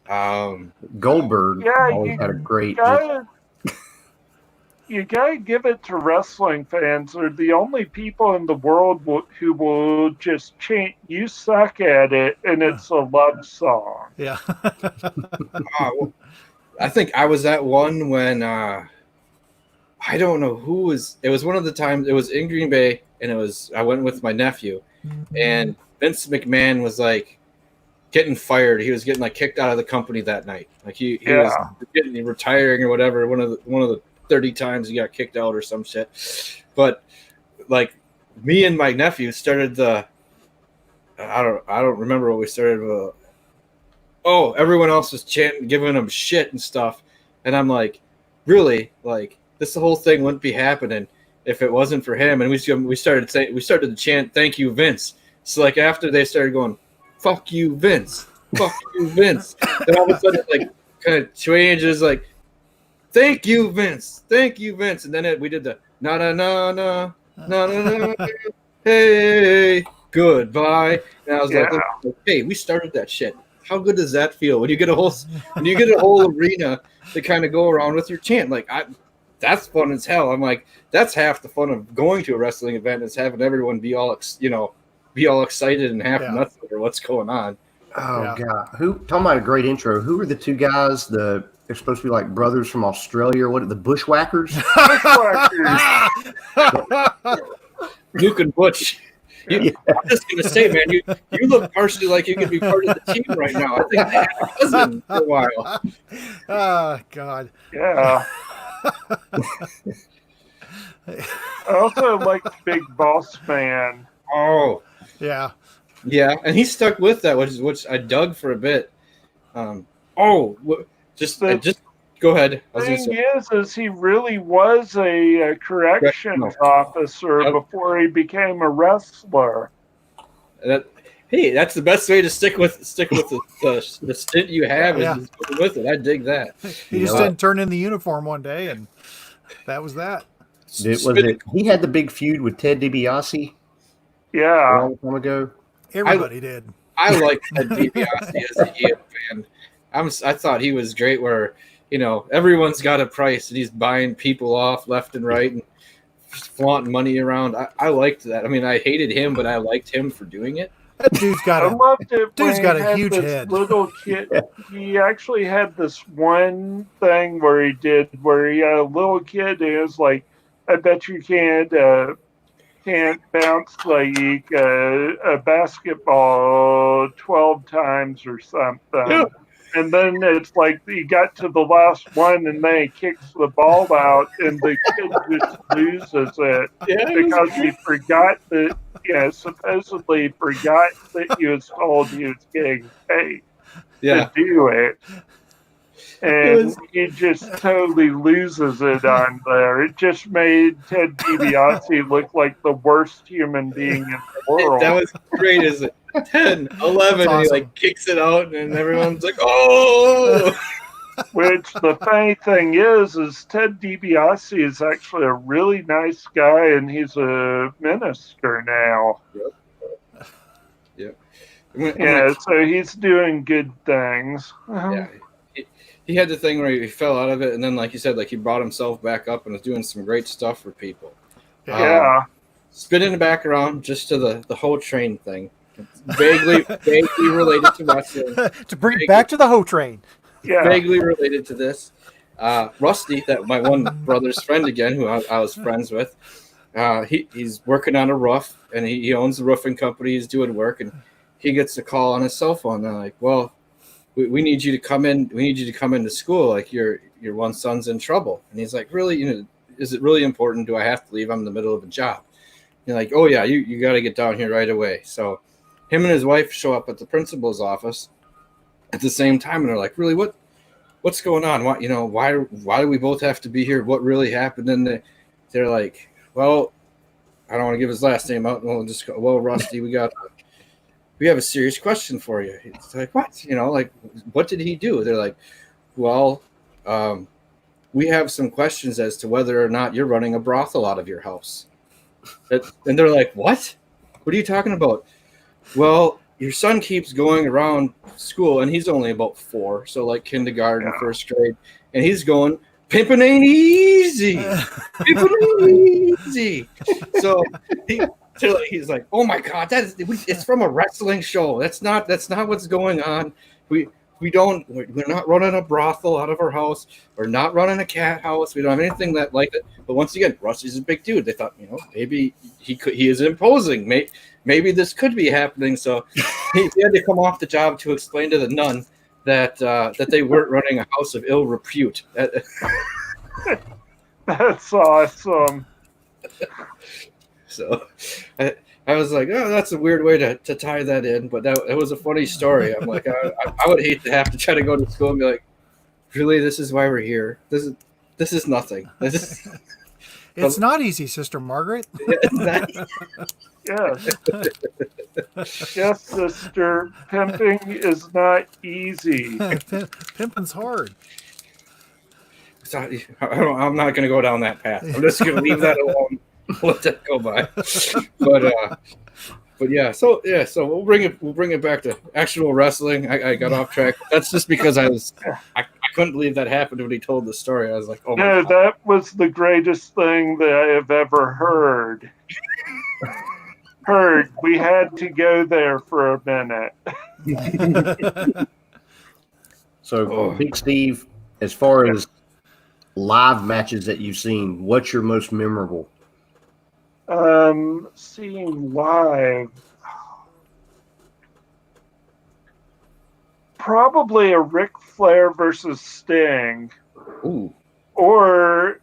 Yeah. Goldberg always had a great. You gotta give it to wrestling fans. They're the only people in the world who will just chant, "You suck at it," and it's a love song. Yeah. I think I was at one when I don't know who was. It was one of the times. It was in Green Bay, and I went with my nephew, and Vince McMahon was like, getting fired. He was getting like kicked out of the company that night. Like he was getting retiring or whatever. One of the 30 times he got kicked out or some shit. But like me and my nephew started I don't remember what we started. Everyone else was chanting, giving him shit and stuff, and I'm like, really, like this whole thing wouldn't be happening if it wasn't for him. And we started to chant, "Thank you, Vince." So like after they started going, "Fuck you, Vince," "Fuck you, Vince," then all of a sudden it like kind of changes, like, "Thank you, Vince, thank you, Vince," and then we did the na na na na na na na, hey, goodbye. And I was like, hey, we started that shit. How good does that feel when you get a whole arena to kind of go around with your chant? Like, that's fun as hell. I'm like, that's half the fun of going to a wrestling event, is having everyone be all excited and half nuts over what's going on. Oh God! Talking about a great intro? Who are the two guys? They're supposed to be like brothers from Australia, or what? The Bushwhackers? Luke and Butch. I'm just gonna say, man, you look partially like you could be part of the team right now. I think they had a cousin for a while. Oh God. Yeah. I also like Big Boss Man. Oh. Yeah. Yeah, and he stuck with that, which I dug for a bit. Just go ahead. The thing is he really was a corrections officer before he became a wrestler. That's the best way to stick with the stint you have is just stick with it. I dig that. He just didn't turn in the uniform one day, and that was that. He had the big feud with Ted DiBiase? Yeah. A long time ago. Everybody did. I liked Ted DiBiase as a EM fan. I thought he was great where, everyone's got a price and he's buying people off left and right and flaunting money around. I liked that. I mean, I hated him, but I liked him for doing it. That dude's got a huge head. Little kid. He actually had this one thing where he had a little kid and it was like, I bet you can't bounce like a basketball 12 times or something. Yeah. And then it's like he got to the last one and then he kicks the ball out and the kid just loses it because he forgot that, supposedly forgot that he was told he was getting paid to do it. And he just totally loses it on there. It just made Ted DiBiase look like the worst human being in the world. That was great, isn't it? 10, 11, and he like kicks it out, and everyone's like, "Oh!" Which the funny thing is Ted DiBiase is actually a really nice guy, and he's a minister now. Yep. Yeah, so he's doing good things. Yeah. He had the thing where he fell out of it, and then, like you said, like he brought himself back up and was doing some great stuff for people. Yeah. Spinning back around just to the whole train thing. Vaguely related to wrestling. To bring it back to the Ho Train. Yeah. Vaguely related to this. Rusty, that my one brother's friend again, who I was friends with, he's working on a roof, and he owns the roofing company. He's doing work, and he gets a call on his cell phone. They're like, "Well, we need you to come in. We need you to come into school. Like your one son's in trouble." And he's like, "Really? Is it really important? Do I have to leave? I'm in the middle of a job." You're like, "Oh yeah, you got to get down here right away." So him and his wife show up at the principal's office at the same time, and they're like, "Really, what's going on? Why do we both have to be here? What really happened?" And they're like, "Well, I don't want to give his last name out, and we'll just go, well, Rusty, we have a serious question for you." It's like, what? What did he do? They're like, "Well, we have some questions as to whether or not you're running a brothel out of your house." And they're like, "What? What are you talking about?" "Well, your son keeps going around school, and he's only about 4, so like kindergarten, first grade, and he's going, 'Pimpin' ain't easy. Pimpin' ain't easy.'" So he's like, "Oh my God, it's from a wrestling show. That's not what's going on. we're not running a brothel out of our house. We're not running a cat house. We don't have anything that like it. But once again, Rusty's a big dude. They thought, maybe he is imposing. Maybe this could be happening. So he had to come off the job to explain to the nun that they weren't running a house of ill repute. That's awesome. So I was like, oh, that's a weird way to tie that in, but it was a funny story. I'm like, I would hate to have to try to go to school and be like, really, this is why we're here. This is nothing. It's not easy, Sister Margaret. Yes. Yes, sister. Pimping is not easy. Pimping's hard. So, I'm not going to go down that path. I'm just going to leave that alone. Let that go by. But yeah, so we'll bring it back to actual wrestling. I got off track. That's just because I couldn't believe that happened when he told the story. I was like, oh my God. That was the greatest thing that I have ever heard. We had to go there for a minute. So, Big Steve, as far as live matches that you've seen, what's your most memorable? Seeing live, probably a Ric Flair versus Sting. Ooh. Or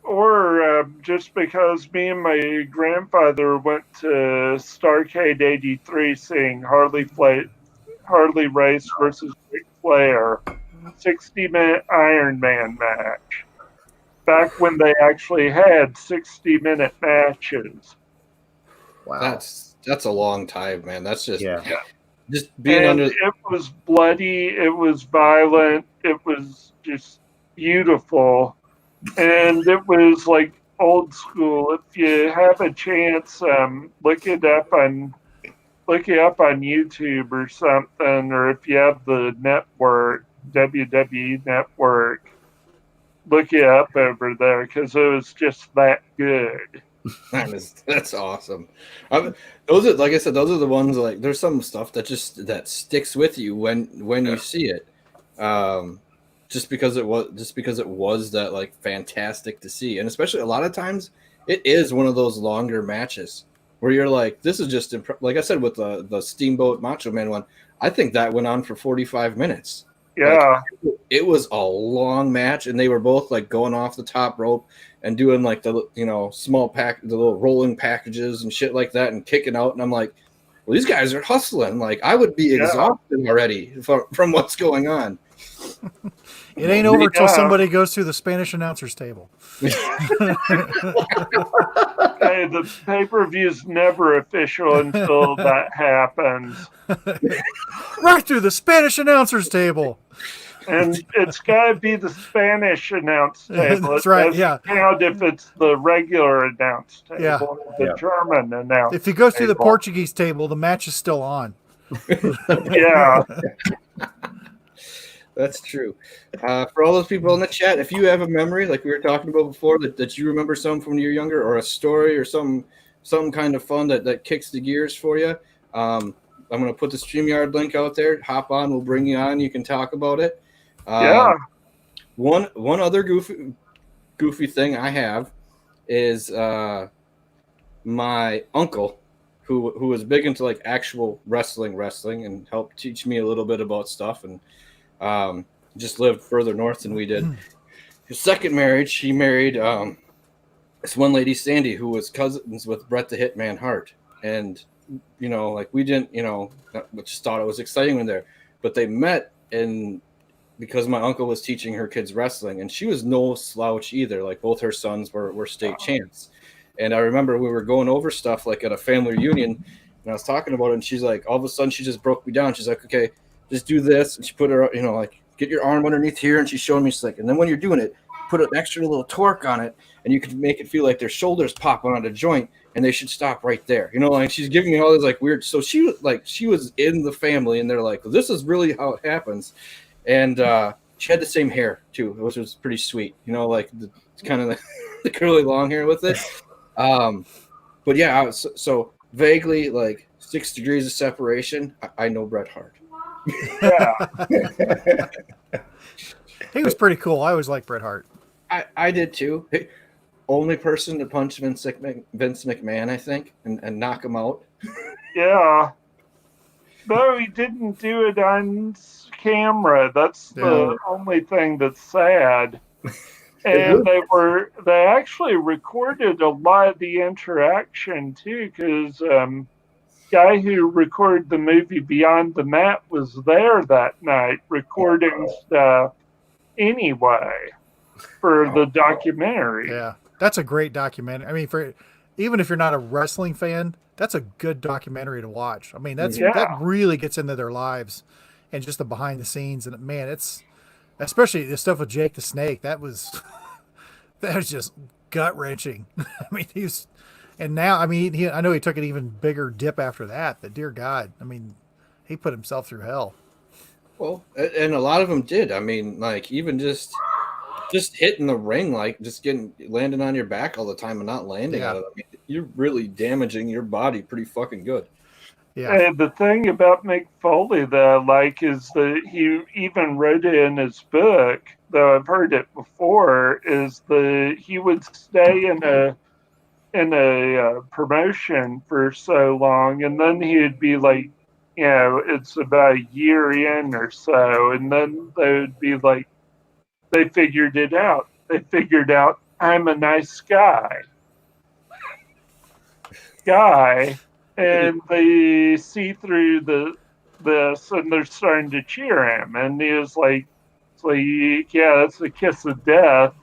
just because me and my grandfather went to Starrcade '83 seeing Harley Race versus Ric Flair, 60-minute Iron Man match. Back when they actually had 60-minute matches. Wow, that's a long time, man. That's just just being and under. It was bloody. It was violent. It was just beautiful. And it was like old school. If you have a chance, look it up on YouTube or something, or if you have the network, WWE Network, look it up over there because it was just that good. That's awesome. Those are, like I said, those are the ones, like there's some stuff that sticks with you when you see it. Just because it was that like fantastic to see, and especially a lot of times it is one of those longer matches where you're like, this is just like I said with the Steamboat Macho Man one. I think that went on for 45 minutes. Yeah, like, it was a long match, and they were both like going off the top rope and doing like the the little rolling packages and shit like that, and kicking out. And I'm like, well, these guys are hustling. Like I would be exhausted already from what's going on. It ain't over till somebody goes through the Spanish announcer's table. Hey, the pay-per-view's never official until that happens. Right through the Spanish announcer's table. And it's got to be the Spanish announce table. That's right, yeah. Count if it's the regular announce table, Yeah. the German announce If you go through the Portuguese table, the match is still on. Yeah. That's true. For all those people in the chat, if you have a memory, like we were talking about before, that you remember some from when you were younger, or a story or some kind of fun that kicks the gears for you, I'm going to put the StreamYard link out there. Hop on. We'll bring you on. You can talk about it. One other goofy thing I have is my uncle, who was big into like actual wrestling and helped teach me a little bit about stuff, and just lived further north than we did. His second marriage, he married this one lady, Sandy, who was cousins with Bret the Hitman Hart. And, like we didn't, just thought it was exciting when there. But they met because my uncle was teaching her kids wrestling, and she was no slouch either. Like both her sons were state champs. And I remember we were going over stuff like at a family reunion, and I was talking about it, and she's like, all of a sudden she just broke me down. She's like, okay, just do this. And she put her, like get your arm underneath here. And she's showing me, she's like, and then when you're doing it, put an extra little torque on it, and you can make it feel like their shoulders pop on a joint, and they should stop right there. Like she's giving me all this like weird. So she was in the family, and they're like, well, this is really how it happens. And she had the same hair too, which was pretty sweet. Like it's kind of the curly long hair with it. But yeah, so vaguely like 6 degrees of separation. I know Bret Hart. Yeah. He was pretty cool. I always liked Bret Hart. I did too. Only person to punch Vince McMahon, I think, and knock him out. Yeah. No, he didn't do it on camera. That's the only thing that's sad. And they actually recorded a lot of the interaction too, because guy who recorded the movie Beyond the Mat was there that night recording stuff anyway for the documentary. Yeah, that's a great documentary. I mean, even if you're not a wrestling fan, that's a good documentary to watch. I mean, that really gets into their lives and just the behind the scenes. And man, it's especially the stuff with Jake the Snake. That was just gut wrenching. I mean, I know he took an even bigger dip after that. But dear God, I mean, he put himself through hell. Well, and a lot of them did. I mean, like even just hitting the ring, like just landing on your back all the time and not landing out of it. I mean, you're really damaging your body pretty fucking good. Yeah. And the thing about Mick Foley that I like is that he even wrote it in his book, though I've heard it before, is that he would stay in a promotion for so long, and then he'd be like, it's about a year in or so, and then they would be like, they figured it out. They figured out I'm a nice guy, and they see through this, and they're starting to cheer him. And he was like, that's the kiss of death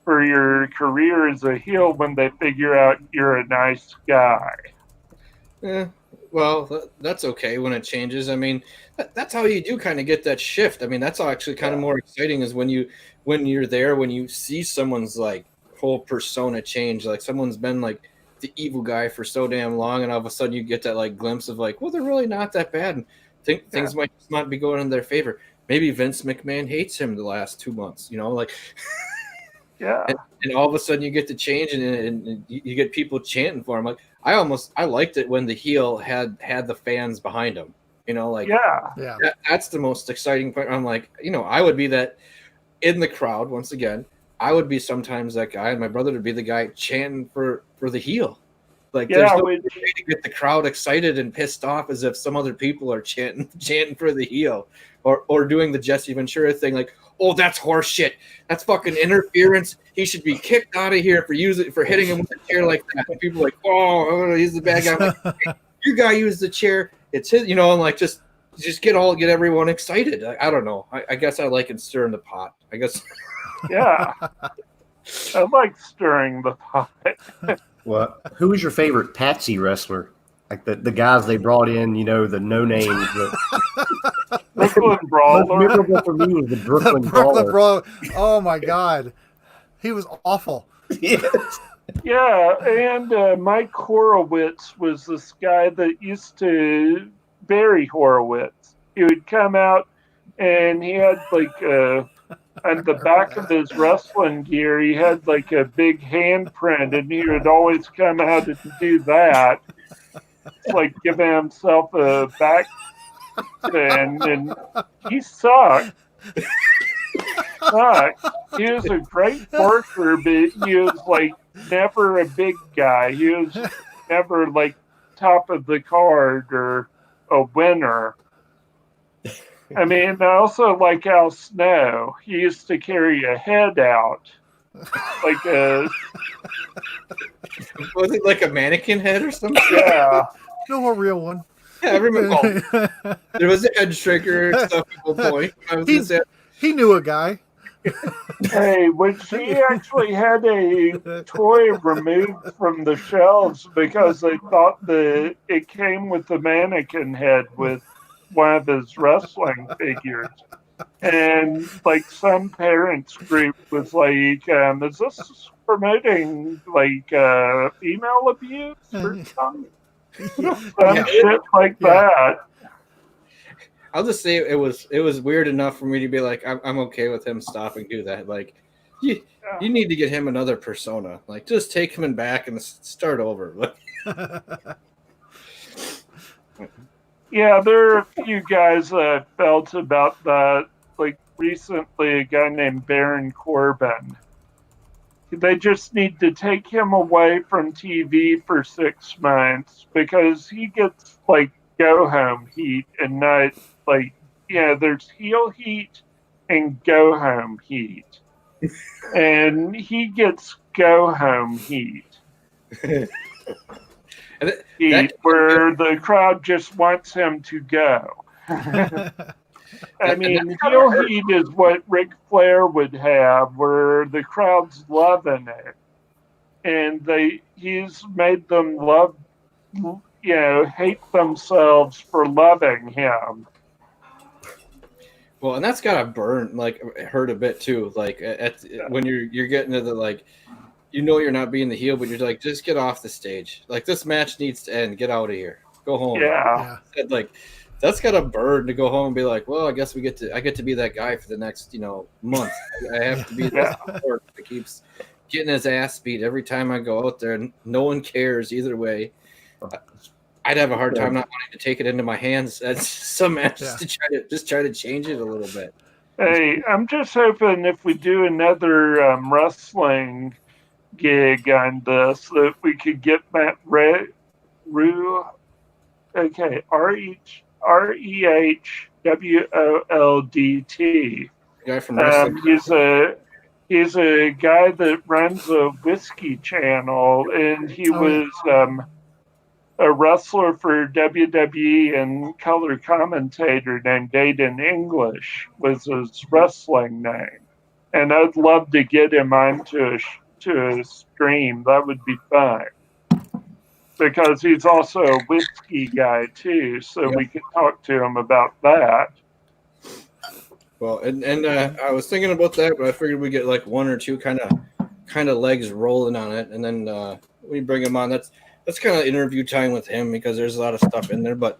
for your career as a heel when they figure out you're a nice guy. Yeah. Well, that's okay when it changes. I mean, that's how you do kind of get that shift. I mean, that's actually kind of more exciting is when you're there, when you see someone's like whole persona change, like someone's been like the evil guy for so damn long, and all of a sudden you get that like glimpse of like, well, they're really not that bad, and things might not be going in their favor. Maybe Vince McMahon hates him the last 2 months, like. Yeah. And all of a sudden you get to change and you get people chanting for him. Like I liked it when the heel had the fans behind him, that's the most exciting part. I'm like, I would be that in the crowd. Once again, I would be sometimes that guy, and my brother would be the guy chanting for the heel. Like there's no way to get the crowd excited and pissed off as if some other people are chanting for the heel or doing the Jesse Ventura thing. Like, oh, that's horse shit. That's fucking interference. He should be kicked out of here for hitting him with a chair like that. And people are like, oh, he's the bad guy. I'm like, hey, you guy used the chair. It's his, and like just get everyone excited. I don't know. I guess I like it stirring the pot. I guess. Yeah. I like stirring the pot. Well, who was your favorite Patsy wrestler? Like the guys they brought in, the no names. Brooklyn Brawler. Most memorable for me was the Brooklyn Brawler. Oh my God, he was awful. Yes. Yeah, and Mike Horowitz was this guy that used to bury Horowitz. He would come out and he had like on the back of his wrestling gear, he had like a big handprint, and he would always come out and do that. It's like giving himself a back spin, and he sucked. He was a great worker, but he was like never a big guy. He was never like top of the card or a winner. I mean, I also like Al Snow. He used to carry a head out. Like a... Was it like a mannequin head or something? Yeah. No, a real one. Yeah, I remember. There was a head shaker stuff at one point. He knew a guy. Hey, which he actually had a toy removed from the shelves because they thought that it came with the mannequin head with one of his wrestling figures. And like some parents group was like, is this promoting like female abuse or something? Some shit like that. I'll just say it was weird enough for me to be like, I'm okay with him stopping do that. Like, you need to get him another persona. Like, just take him back and start over. Yeah, there are a few guys that felt about that. Like recently, a guy named Baron Corbin. They just need to take him away from TV for 6 months because he gets like go home heat and not like, there's heel heat and go home heat. And he gets go home heat. Heat where the crowd just wants him to go. I mean, heel heat is what Ric Flair would have, where the crowd's loving it, and he's made them hate themselves for loving him. Well, and that's gotta burn, like, hurt a bit too. Like when you're getting to the like, you're not being the heel, but you're like, just get off the stage. Like this match needs to end. Get out of here. Go home. Yeah. Like that's gotta burn to go home and be like, well, I guess I get to be that guy for the next month. I have to be this support that keeps getting his ass beat every time I go out there, and no one cares either way. I'd have a hard time not wanting to take it into my hands at some matches to try to change it a little bit. Hey, I'm just hoping if we do another wrestling gig on this, that we could get Matt REHWOLDT. Guy from wrestling. He's a guy that runs a whiskey channel, and he was a wrestler for WWE and color commentator named Aiden English was his wrestling name. And I'd love to get him onto a stream. That would be fun. Because he's also a whiskey guy too, so we could talk to him about that. Well, and I was thinking about that, but I figured we'd get like one or two kind of legs rolling on it, and then we bring him on. That's kind of interview time with him because there's a lot of stuff in there. But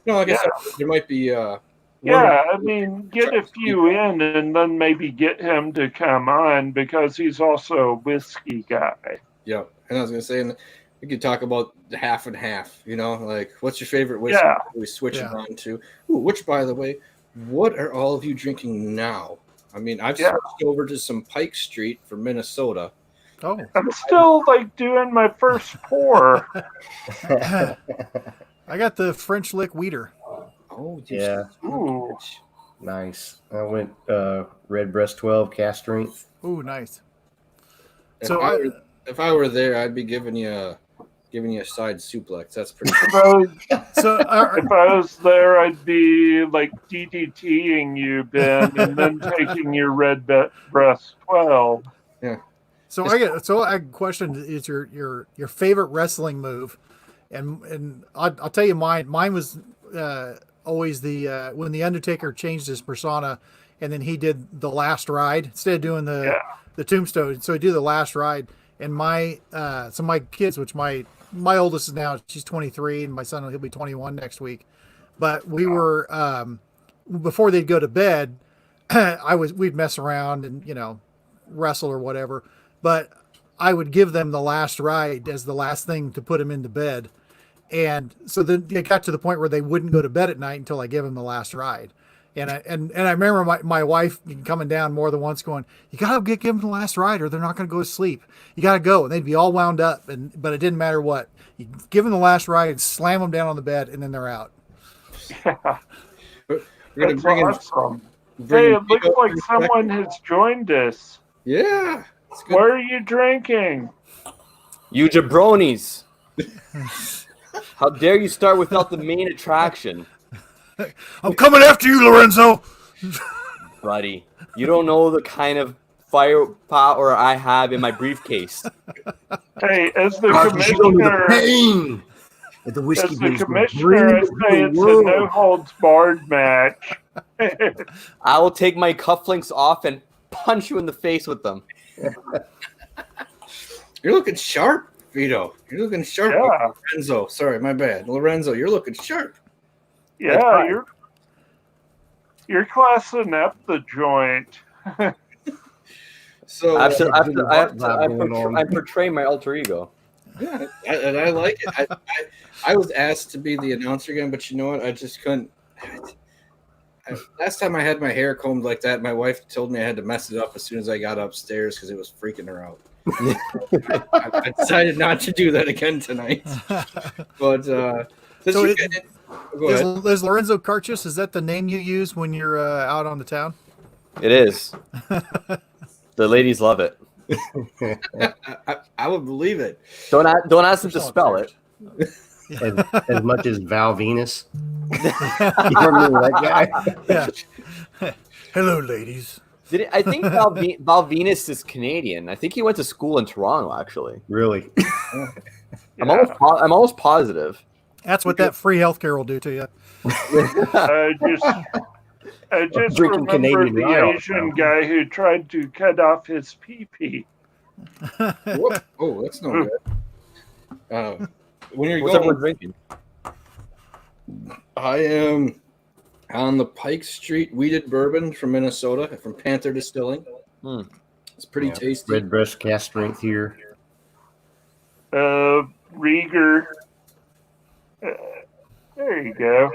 like I said, there might be. Get a few in, and then maybe get him to come on because he's also a whiskey guy. Yeah, and I was gonna say, and we could talk about the half and half. Like what's your favorite whiskey? Yeah. We switch it on to. Which, by the way, what are all of you drinking now? I mean, I've switched over to some Pike Street from Minnesota. Oh, I'm still doing my first pour. I got the French Lick Weeder. Oh, yeah. Ooh. Nice. I went Redbreast 12 cast strength. Ooh, nice. If I were there, I'd be giving you a side suplex. That's pretty cool. If I was there, I'd be DDTing you, Ben, and then taking your Redbreast 12. Yeah. So I question is your favorite wrestling move, and I'll tell you mine. Mine was always the when the Undertaker changed his persona, and then he did the last ride instead of doing the tombstone. So he did the last ride, and my kids, which my oldest is now, she's 23, and my son he'll be 21 next week. But we were before they'd go to bed, we'd mess around and wrestle or whatever. But I would give them the last ride as the last thing to put them into bed. And so then it got to the point where they wouldn't go to bed at night until I gave them the last ride. And I remember my wife coming down more than once going, you got to give them the last ride or they're not going to go to sleep. You got to go. And they'd be all wound up. But it didn't matter what. You give them the last ride, slam them down on the bed, and then they're out. Yeah. We're going to bring awesome. Hey, it looks like someone has joined us. Yeah. What are you drinking? You jabronis. How dare you start without the main attraction? I'm coming after you, Lorenzo. Buddy, you don't know the kind of firepower I have in my briefcase. Hey, as the commissioner, I say it's a no-holds-barred match. I will take my cufflinks off and punch you in the face with them. You're looking sharp, Vito. You're looking sharp. Yeah. Lorenzo. Sorry, my bad. Lorenzo, you're looking sharp. Yeah, you're classing up the joint. So I portray my alter ego. Yeah, and I like it. I was asked to be the announcer again, but you know what? I just couldn't. Last time I had my hair combed like that, my wife told me I had to mess it up as soon as I got upstairs because it was freaking her out. I decided not to do that again tonight. But So is Lorenzo Carchus, is that the name you use when you're out on the town? It is. The ladies love it. I would believe it. Don't ask them to spell it. As much as Val Venus. You remember that guy? Yeah. Hello, ladies. I think Val Venus is Canadian. I think he went to school in Toronto, actually. Really? I'm almost positive. That's what that free healthcare will do to you. I just Drinking remember Canadian the Royal. Asian guy who tried to cut off his pee-pee. Oh, that's no good. When you're What's everyone going, drinking? I am on the Pike Street Weeded Bourbon from Minnesota, from Panther Distilling. It's pretty tasty. Red breast cast strength here. Rieger. There you go.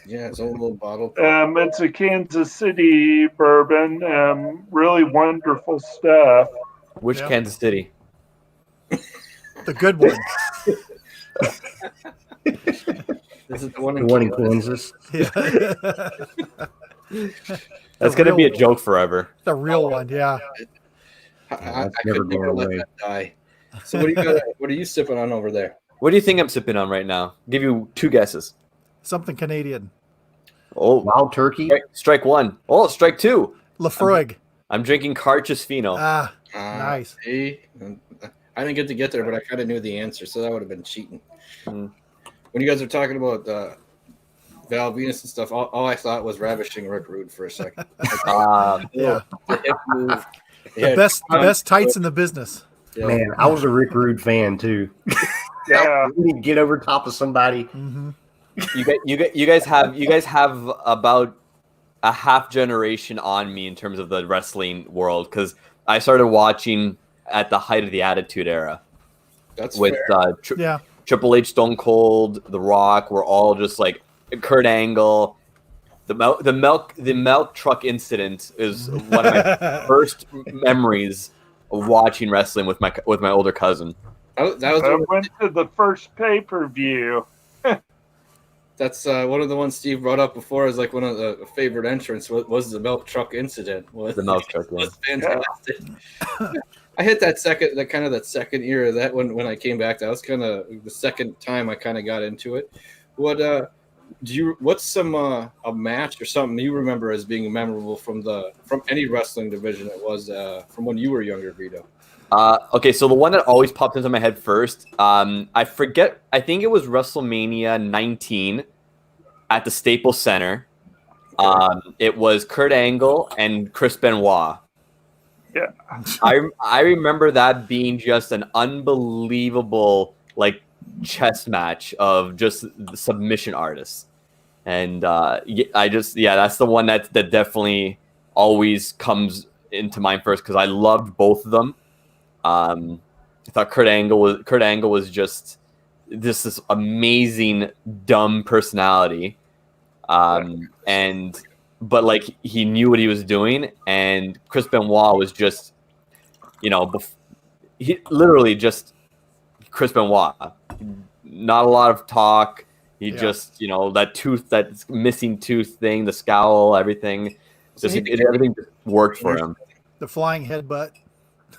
Yeah, it's a little bottle. It's a Kansas City bourbon. Really wonderful stuff. Which Kansas City? The good one. This is the one in Kansas. Yeah. That's going to be a joke forever. The real one, yeah. I never could never going let away. that die. So what are you sipping on over there? What do you think I'm sipping on right now? Give you 2 guesses. Something Canadian. Oh, Wild turkey. strike 1. Oh, strike 2. Lafroig. I'm drinking Carchus Fino. Nice. See? I didn't get there, but I kind of knew the answer, so that would have been cheating. When you guys are talking about Val Venus and stuff, all I thought was Ravishing Rick Rude for a second. Yeah. The hip move. The best tights in the business. Yeah. Man, I was a Rick Rude fan too. Yeah. You get over top of somebody. Mm-hmm. You guys have about a half generation on me in terms of the wrestling world, because I started watching at the height of the Attitude Era. That's with fair. Triple H, Stone Cold, The Rock. Were all just like Kurt Angle. The milk truck incident is one of my first memories of watching wrestling with my older cousin. I went to the first pay-per-view. That's one of the ones Steve brought up before as like one of the favorite entrants was the milk truck incident. The milk truck was fantastic. I hit that second year of that when I came back. That was kind of the second time I kind of got into it. What's some a match or something you remember as being memorable from any wrestling division it was from when you were younger, Vito? Okay, so the one that always popped into my head first, I forget. I think it was WrestleMania 19 at the Staples Center. It was Kurt Angle and Chris Benoit. Yeah, I remember that being just an unbelievable chess match of just submission artists, and that's the one that definitely always comes into mind first because I loved both of them. I thought Kurt Angle was just this amazing dumb personality, but he knew what he was doing, and Chris Benoit was just, he literally just Chris Benoit, not a lot of talk. He just that missing tooth thing, the scowl, everything, everything just worked for him. The flying headbutt.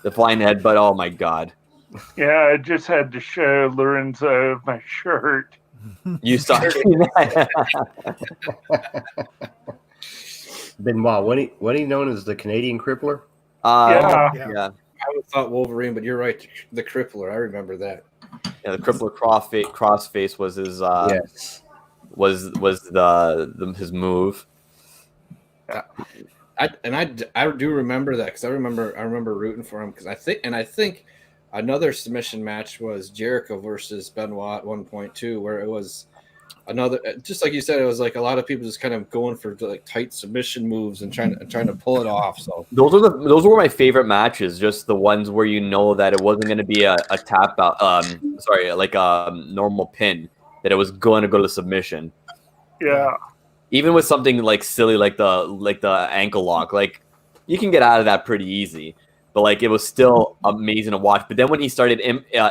The flying headbutt. Oh my God. Yeah, I just had to show Lorenzo my shirt. You saw Benoit, what he known as the Canadian Crippler? Yeah. I would have thought Wolverine, but you're right. The Crippler, I remember that. Yeah, the Crippler crossface was his. Was his move. I do remember that because I remember rooting for him because I think another submission match was Jericho versus Benoit at 1.2 where it was another, just like you said, it was like a lot of people just kind of going for like tight submission moves and trying to pull it off. So those were my favorite matches, just the ones where you know that it wasn't going to be a tap out, like a normal pin, that it was going to go to submission. Yeah. Even with something like silly like the ankle lock, like you can get out of that pretty easy. But like it was still amazing to watch. But then when he started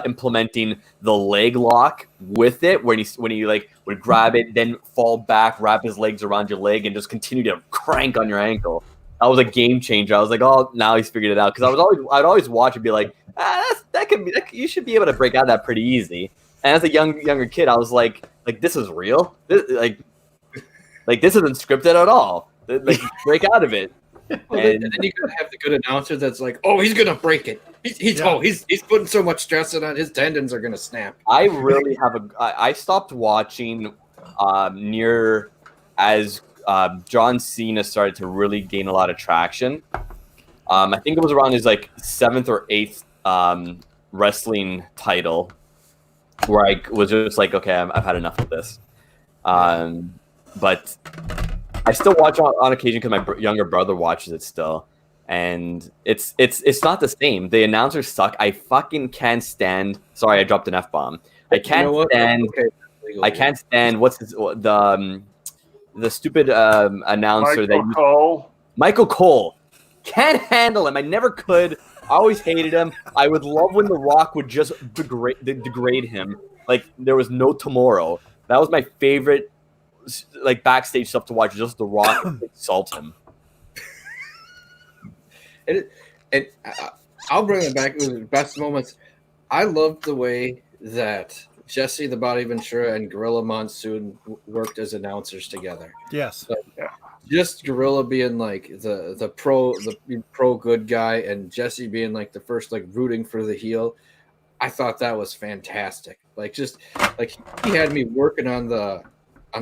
implementing the leg lock with it, when he like would grab it, then fall back, wrap his legs around your leg, and just continue to crank on your ankle, that was a game changer. I was like, oh, now he's figured it out. Because I'd always watch and be like, you should be able to break out of that pretty easy. And as a younger kid, I was like this is real. Like this isn't scripted at all. Like break out of it. Well, and then you gotta have the good announcer that's like, oh, he's gonna break it. He's putting so much stress on it, his tendons are gonna snap. I really have I stopped watching near as John Cena started to really gain a lot of traction. I think it was around his like 7th or 8th wrestling title, where I was just like, okay, I've had enough of this. But I still watch on occasion because my younger brother watches it still, and it's not the same. The announcers suck. I fucking can't stand. Sorry, I dropped an F-bomb. I can't stand. Okay. I can't stand. What's the stupid announcer Michael Cole. Can't handle him. I never could. I always hated him. I would love when The Rock would just degrade him. Like there was no tomorrow. That was my favorite, like backstage stuff to watch. Just The Rock insult him. And I'll bring it back to the best moments. I loved the way that Jesse the Body Ventura and Gorilla Monsoon worked as announcers together. Yes. So, just Gorilla being like the pro good guy, and Jesse being like the first like rooting for the heel. I thought that was fantastic. Like just like he had me working on the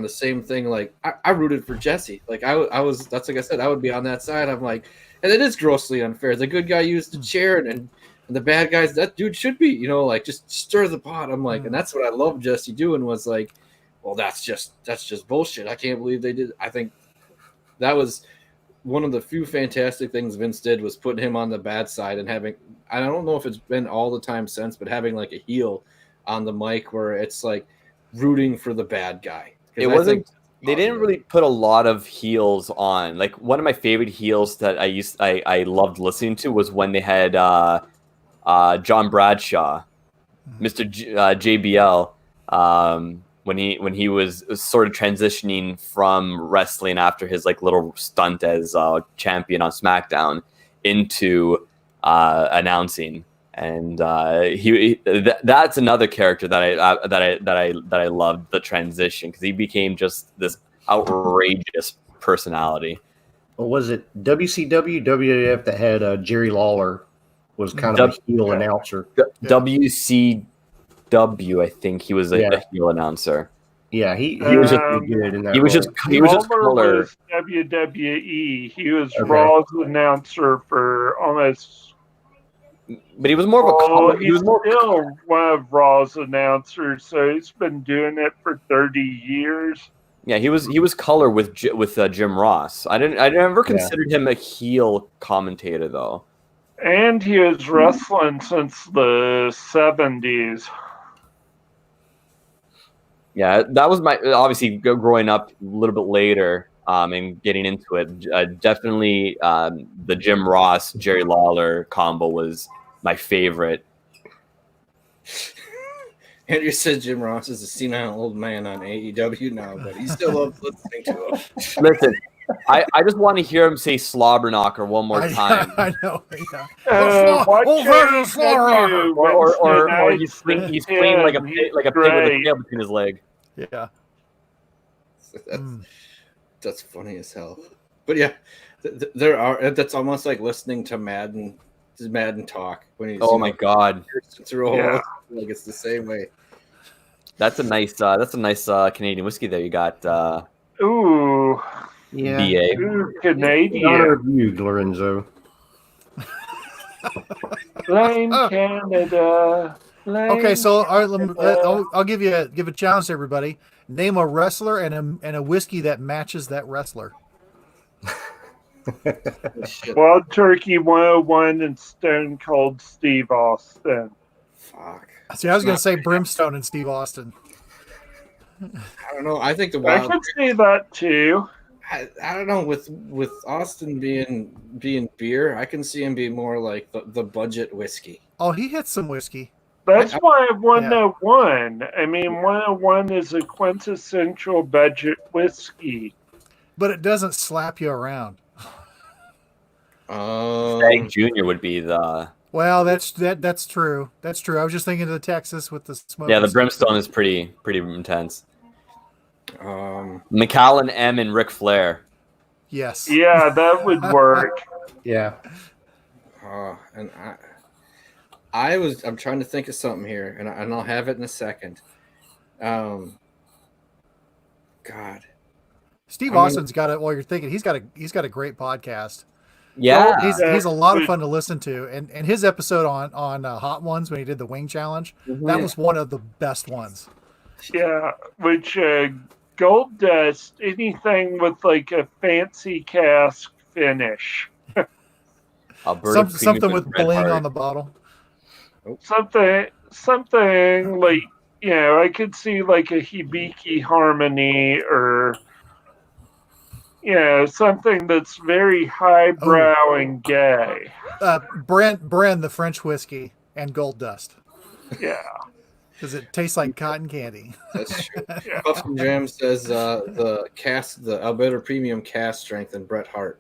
same thing. Like I rooted for Jesse. Like I was, that's like I said, I would be on that side. I'm like, and it is grossly unfair. The good guy used the chair, and the bad guys, that dude should be, like just stir the pot. I'm like, and that's what I love Jesse doing, was like, well, that's just bullshit. I can't believe they did. I think that was one of the few fantastic things Vince did, was putting him on the bad side and having, I don't know if it's been all the time since, but having like a heel on the mic where it's like rooting for the bad guy. It wasn't. They didn't really put a lot of heels on. Like one of my favorite heels that I loved listening to was when they had John Bradshaw, Mr. JBL, when he was sort of transitioning from wrestling after his like little stunt as champion on SmackDown into announcing. And that's another character that I loved, the transition, because he became just this outrageous personality. What was it? WCW, WWF that had Jerry Lawler was kind of a heel announcer. WCW, I think he was a heel announcer. Yeah, he was just good in that. He was just color. Was WWE. He was Raw's announcer for almost. But he was more of a color. He was still one of Raw's announcers, so he's been doing it for 30 years. Yeah, he was color with Jim Ross. I never considered him a heel commentator though. And he was wrestling since the 70s. Yeah, that was my, obviously growing up a little bit later and getting into it. Definitely the Jim Ross, Jerry Lawler combo was my favorite. Andrew said Jim Ross is a senile old man on AEW now, but he still loves listening to him. Listen, I just want to hear him say slobber knocker one more time. I know. Yeah. Or he's swinging like a pig with a tail between his leg. Yeah. That's funny as hell. But yeah, there are. That's almost like listening to Madden talk when he's. Oh my god! Through a hole, like it's the same way. That's a nice Canadian whiskey there you got. Ooh. Yeah. BA. Ooh, Canadian. Honor of you, Lorenzo. Blame Canada. Okay, so all right, I'll give a challenge to everybody. Name a wrestler and a whiskey that matches that wrestler. Wild Turkey 101 and Stone Cold Steve Austin. Fuck. See, I was going to say Brimstone and Steve Austin. I don't know. I think the I Wild. could see that too. I don't know. With Austin being beer, I can see him being more like the budget whiskey. Oh, he hits some whiskey. That's why 101. I mean, 101 is a quintessential budget whiskey. But it doesn't slap you around. Stag Junior would be the. Well, that's true. That's true. I was just thinking of the Texas with the smoke. Yeah, the Brimstone is pretty intense. Macallan M and Ric Flair. Yes. Yeah, that would work. Yeah. And I'm trying to think of something here, and I'll have it in a second. God. Steve Austin's got it. While you're thinking, he's got a great podcast. Yeah, he's a lot of fun to listen to, and his episode on Hot Ones when he did the wing challenge, that was one of the best ones. Yeah, which Gold Dust, anything with like a fancy cask finish, something with bling on the bottle. Something like, I could see like a Hibiki Harmony or something that's very highbrow and gay. Bren, the French whiskey, and Gold Dust. Yeah. Because it tastes like cotton candy. That's true. Puffs and Jam says the Alberta Premium cast strength and Bret Hart.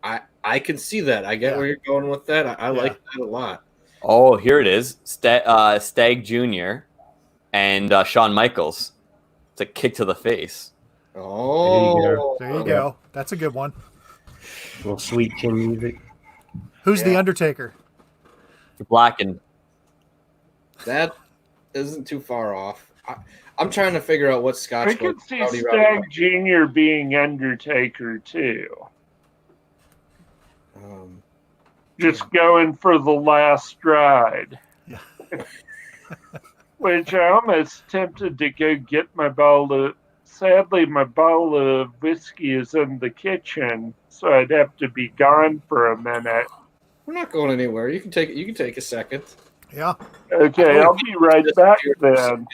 I can see that. I get where you're going with that. I like that a lot. Oh, here it is. Stag Junior and Shawn Michaels. It's a kick to the face. Oh, there you go. That's a good one. A little sweet chin music. Who's the Undertaker? Blackened. That isn't too far off. I'm trying to figure out what Scotch. I could see Stag Junior being Undertaker too. Just going for the last ride. Yeah. Which I almost tempted to go get my bottle of. Sadly, my bottle of whiskey is in the kitchen, so I'd have to be gone for a minute. We're not going anywhere. You can take a second. Yeah. Okay, I'll be right back then.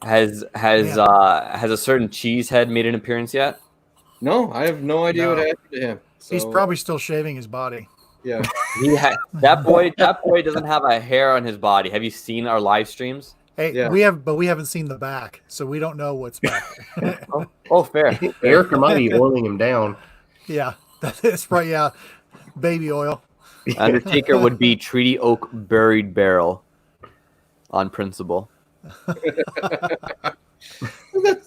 Has a certain cheesehead made an appearance yet? No, I have no idea what happened to him. So, he's probably still shaving his body. Yeah. That boy doesn't have a hair on his body. Have you seen our live streams? Hey, we haven't seen the back, so we don't know what's back. Oh, fair. Erica might be oiling him down. Yeah, that's right. Yeah, baby oil. Undertaker would be Treaty Oak Buried Barrel on principle.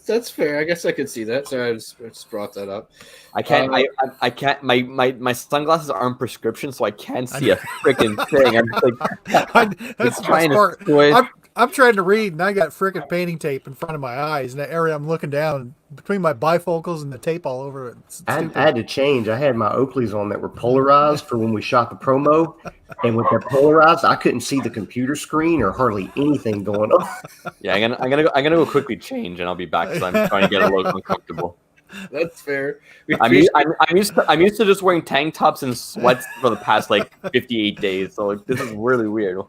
That's fair. I guess I could see that. So I just brought that up. I can't. I can't. My sunglasses aren't prescription, so I can't see a freaking thing. I'm just like, that's trying to twitch. I'm trying to read, and I got freaking painting tape in front of my eyes, and that area I'm looking down between my bifocals and the tape all over it. I had to change. I had my Oakleys on that were polarized for when we shot the promo, and with that polarized, I couldn't see the computer screen or hardly anything going on. Yeah, I'm gonna go quickly change, and I'll be back because I'm trying to get a little uncomfortable. That's fair. I'm used to just wearing tank tops and sweats for the past like 58 days. So like, this is really weird.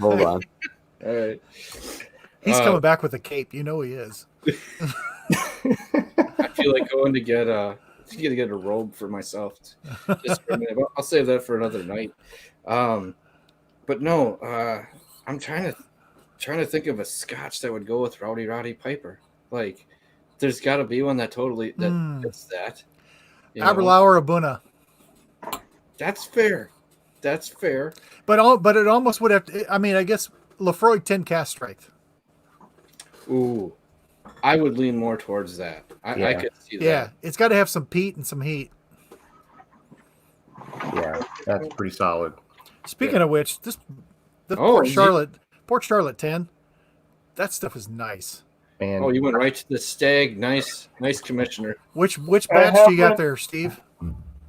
Hold on. All right. He's coming back with a cape. You know he is. I feel like going to get a robe for myself. Just for a minute. I'll save that for another night. But no, I'm trying to think of a Scotch that would go with Roddy Piper. Like, there's got to be one that totally fits that. Aberlour Abuna. That's fair. That's fair. But it almost would have to, I mean, I guess Lefroy 10 cast strength. Ooh, I would lean more towards that. I could see that. Yeah, it's got to have some peat and some heat. Yeah, that's pretty solid. Speaking of which, Port Charlotte 10, that stuff is nice. Man. Oh, you went right to the Stag. Nice Commissioner. Which batch do you got there, Steve?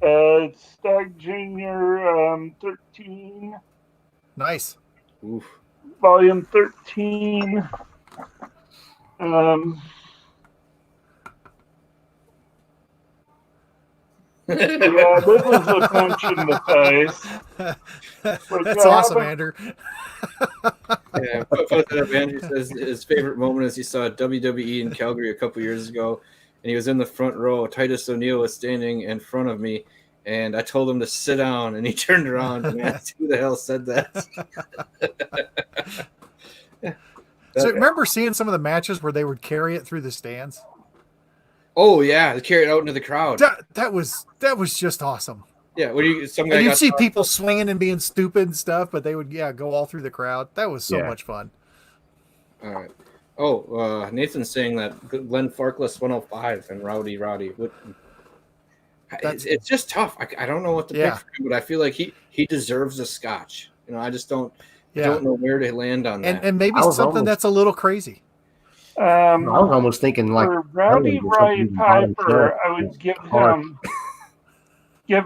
Stag Junior 13. Nice. Oof. Volume 13. Yeah, this was a punch in the face. That's awesome, Andrew. Yeah, put that up. Andrew says his favorite moment is he saw WWE in Calgary a couple years ago, and he was in the front row. Titus O'Neil was standing in front of me, and I told him to sit down, and he turned around and asked who the hell said that. Yeah. So remember seeing some of the matches where they would carry it through the stands? Oh yeah, they carry it out into the crowd. That was just awesome. Yeah, you'd see people swinging and being stupid and stuff, but they would go all through the crowd. That was so much fun. All right. Oh, Nathan's saying that Glenn Farkless 105 and Rowdy. It's just tough. I don't know what to pick for him, but I feel like he deserves a scotch. I just don't know where to land on that. And maybe something that's a little crazy. I was almost thinking like for Rowdy Roddy Piper, I would give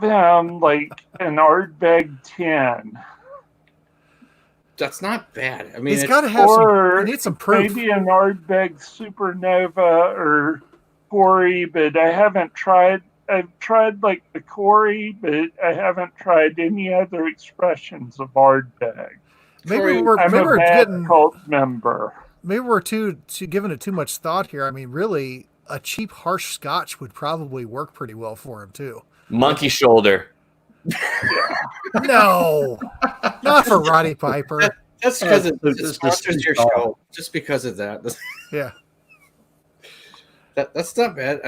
him like an Ardbeg 10. That's not bad. I mean, he's got to have some proof. Maybe an Ardbeg Supernova or Corey, but I haven't tried. I've tried like the Corey, but I haven't tried any other expressions of Ardbeg. Maybe I'm a bad cult member. Maybe we're too giving it too much thought here. I mean, really, a cheap, harsh Scotch would probably work pretty well for him too. Monkey shoulder. No, not for Roddy Piper. That's because it sponsors your show. Just because of that. Yeah. That's not bad.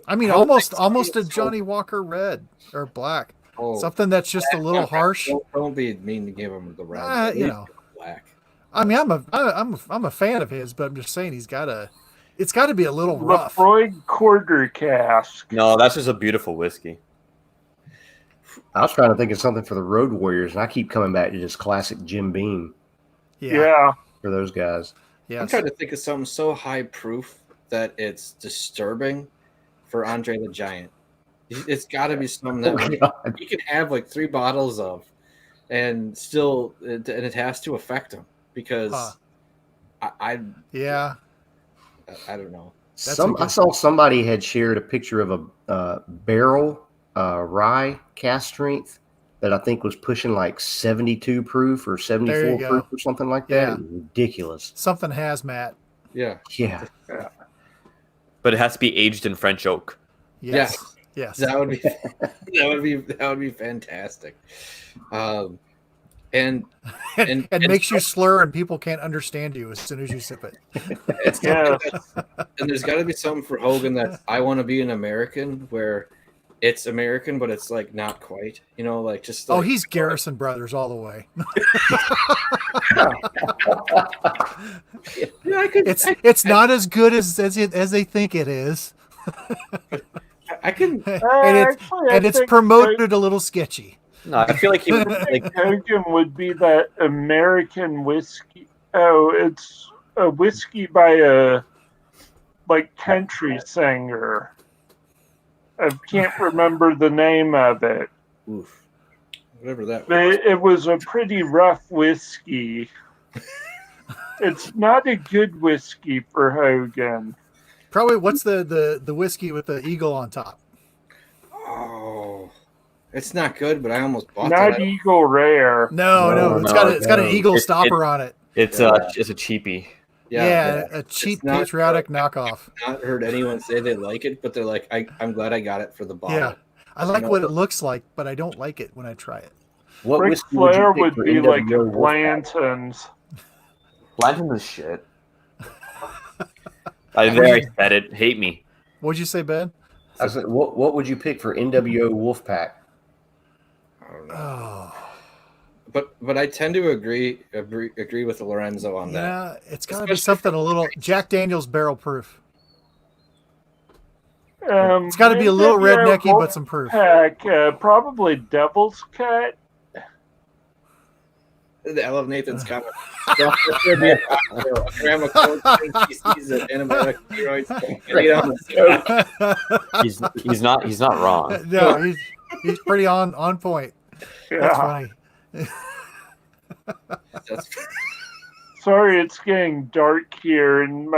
I mean, almost a Johnny Walker Red or Black. Something that's just a little harsh. Don't be mean to give him the red. Black. I mean, I'm a fan of his, but I'm just saying it's got to be a little rough. Lefroy Quarter Cask. No, that's just a beautiful whiskey. I was trying to think of something for the Road Warriors, and I keep coming back to just classic Jim Beam. Yeah. For those guys. Yeah. I'm trying to think of something so high proof that it's disturbing for Andre the Giant. It's got to be something that you can have like 3 bottles of, and still, and it has to affect him because I don't know. I saw somebody had shared a picture of a barrel rye cask strength that I think was pushing like 72 proof or 74 proof or something like that. Yeah. Ridiculous. Something hazmat. Yeah. But it has to be aged in French oak. Yes. That would be fantastic. And makes you slur and people can't understand you as soon as you sip it. And there's got to be something for Hogan that I want to be an American where it's American, but it's like not quite, like just. Like, he's Garrison Brothers all the way. It's not as good as they think it is. I can, and it's promoted a little sketchy. No, I feel like Hogan would be that American whiskey. Oh, it's a whiskey by a country singer. I can't remember the name of it. Oof. Whatever that was. It was a pretty rough whiskey. It's not a good whiskey for Hogan. Probably what's the whiskey with the eagle on top? Oh, it's not good, but I almost bought that. Not Eagle Rare. No, it's got an eagle stopper on it. It's a cheapie. Yeah, a cheap patriotic knockoff. I've not heard anyone say they like it, but they're like, I'm glad I got it for the bottle. Yeah, I like what it looks like, but I don't like it when I try it. What Ric Flair would be like a Blanton's. Blanton's is shit. I said it. Hate me. What'd you say, Ben? I said, what would you pick for NWO Wolfpack? I don't know. But I tend to agree with Lorenzo on that. Yeah, it's got to be something a little Jack Daniel's barrel proof. It's got to be a little rednecky, but some proof. Probably Devil's Cut. I love Nathan's comment. Grandma he sees an antibiotic steroids. He's not wrong. No, he's pretty on point. That's funny. Sorry, it's getting dark here, and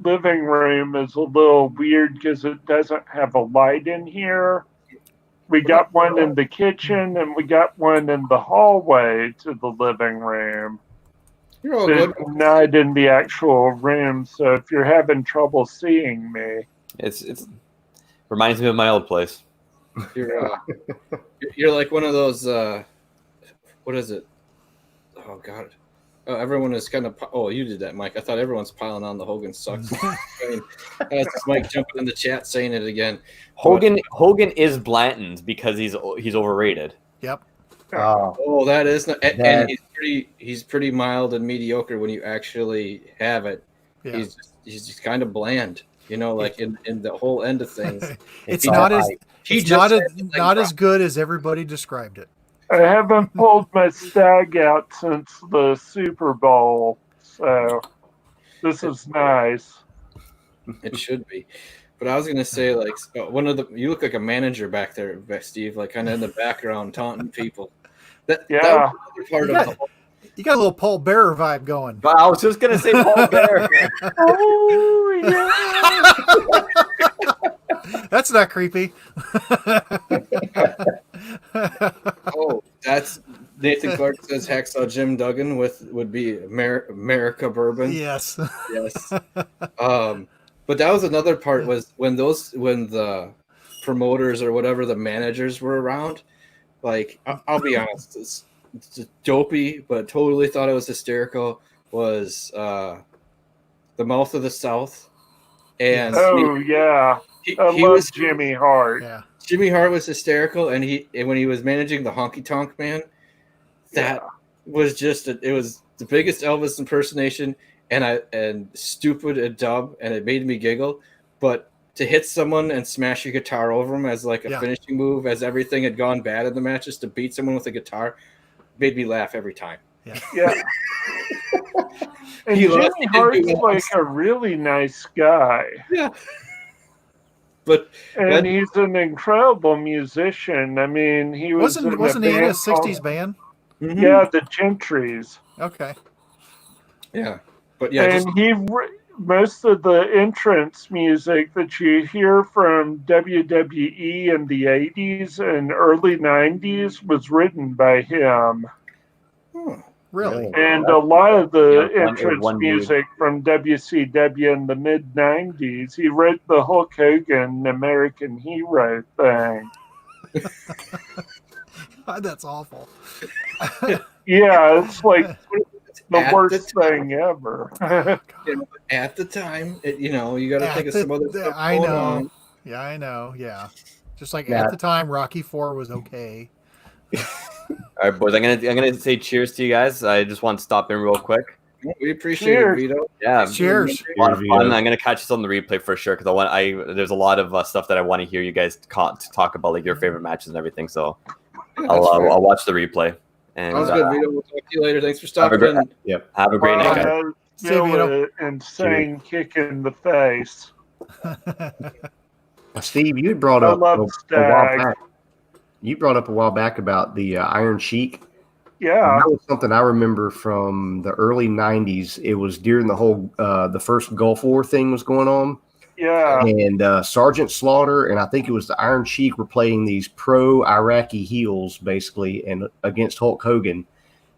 living room is a little weird because it doesn't have a light in here. We got one in the kitchen and we got one in the hallway to the living room. You're all good. Not in the actual room, so if you're having trouble seeing me. It's reminds me of my old place. You're like one of those what is it? Oh God. Oh, everyone is kind of. Oh, you did that, Mike. I thought everyone's piling on the Hogan sucks. I mean, that's Mike jumping in the chat saying it again. Hogan is Blanton's because he's overrated. Yep. Oh, that is not, and he's pretty mild and mediocre when you actually have it. Yeah. He's just kind of bland, like in the whole end of things. It's not as good as everybody described it. I haven't pulled my stag out since the Super Bowl, so this is nice. It should be. But I was going to say, like, you look like a manager back there, Steve, like kind of in the background taunting people. That was another part of the whole. You got a little Paul Bearer vibe going. I was just going to say Paul Bearer. Oh, yeah. That's not creepy. Oh, that's Nathan Clark says Hacksaw Jim Duggan would be America Bourbon. Yes. Yes. But that was another part was when the promoters or whatever the managers were around. Like I'll be honest, it's dopey, but totally thought it was hysterical. Was the Mouth of the South, and I love Jimmy Hart. Yeah. Jimmy Hart was hysterical, and when he was managing the Honky Tonk Man, that was just it was the biggest Elvis impersonation, and stupid and dumb, and it made me giggle. But to hit someone and smash a guitar over him as like a finishing move, as everything had gone bad in the matches, to beat someone with a guitar, made me laugh every time. Yeah. And Jimmy Hart's like a really nice guy. Yeah. And he's an incredible musician. I mean, he wasn't he in a 60s band? Mm-hmm. Yeah, the Gentrys. Okay. Yeah. But most of the entrance music that you hear from WWE in the 80s and early 90s was written by him. Really? And a lot of the entrance music from WCW in the mid 90s, he wrote the Hulk Hogan American Hero thing. That's awful. Yeah, it's like the worst thing ever. At the time, you got to think of some other stuff. I know. Yeah, I know. Yeah. Just like at the time, Rocky IV was okay. All right, boys. I'm gonna say cheers to you guys. I just want to stop in real quick. We appreciate it, Vito. Yeah, cheers. A lot of fun. I'm gonna catch this on the replay for sure because there's a lot of stuff that I want to hear you guys talk about, like your favorite matches and everything. So I'll watch the replay. And sounds good, Vito. We'll talk to you later. Thanks for stopping in. Yep. Have a great night, guys. An insane kick in the face. Steve, you brought up a while back. You brought up a while back about the Iron Sheik. Yeah. That was something I remember from the early 90s. It was during the whole, the first Gulf War thing was going on. Yeah. And Sergeant Slaughter, and I think it was the Iron Sheik, were playing these pro-Iraqi heels, basically, and against Hulk Hogan.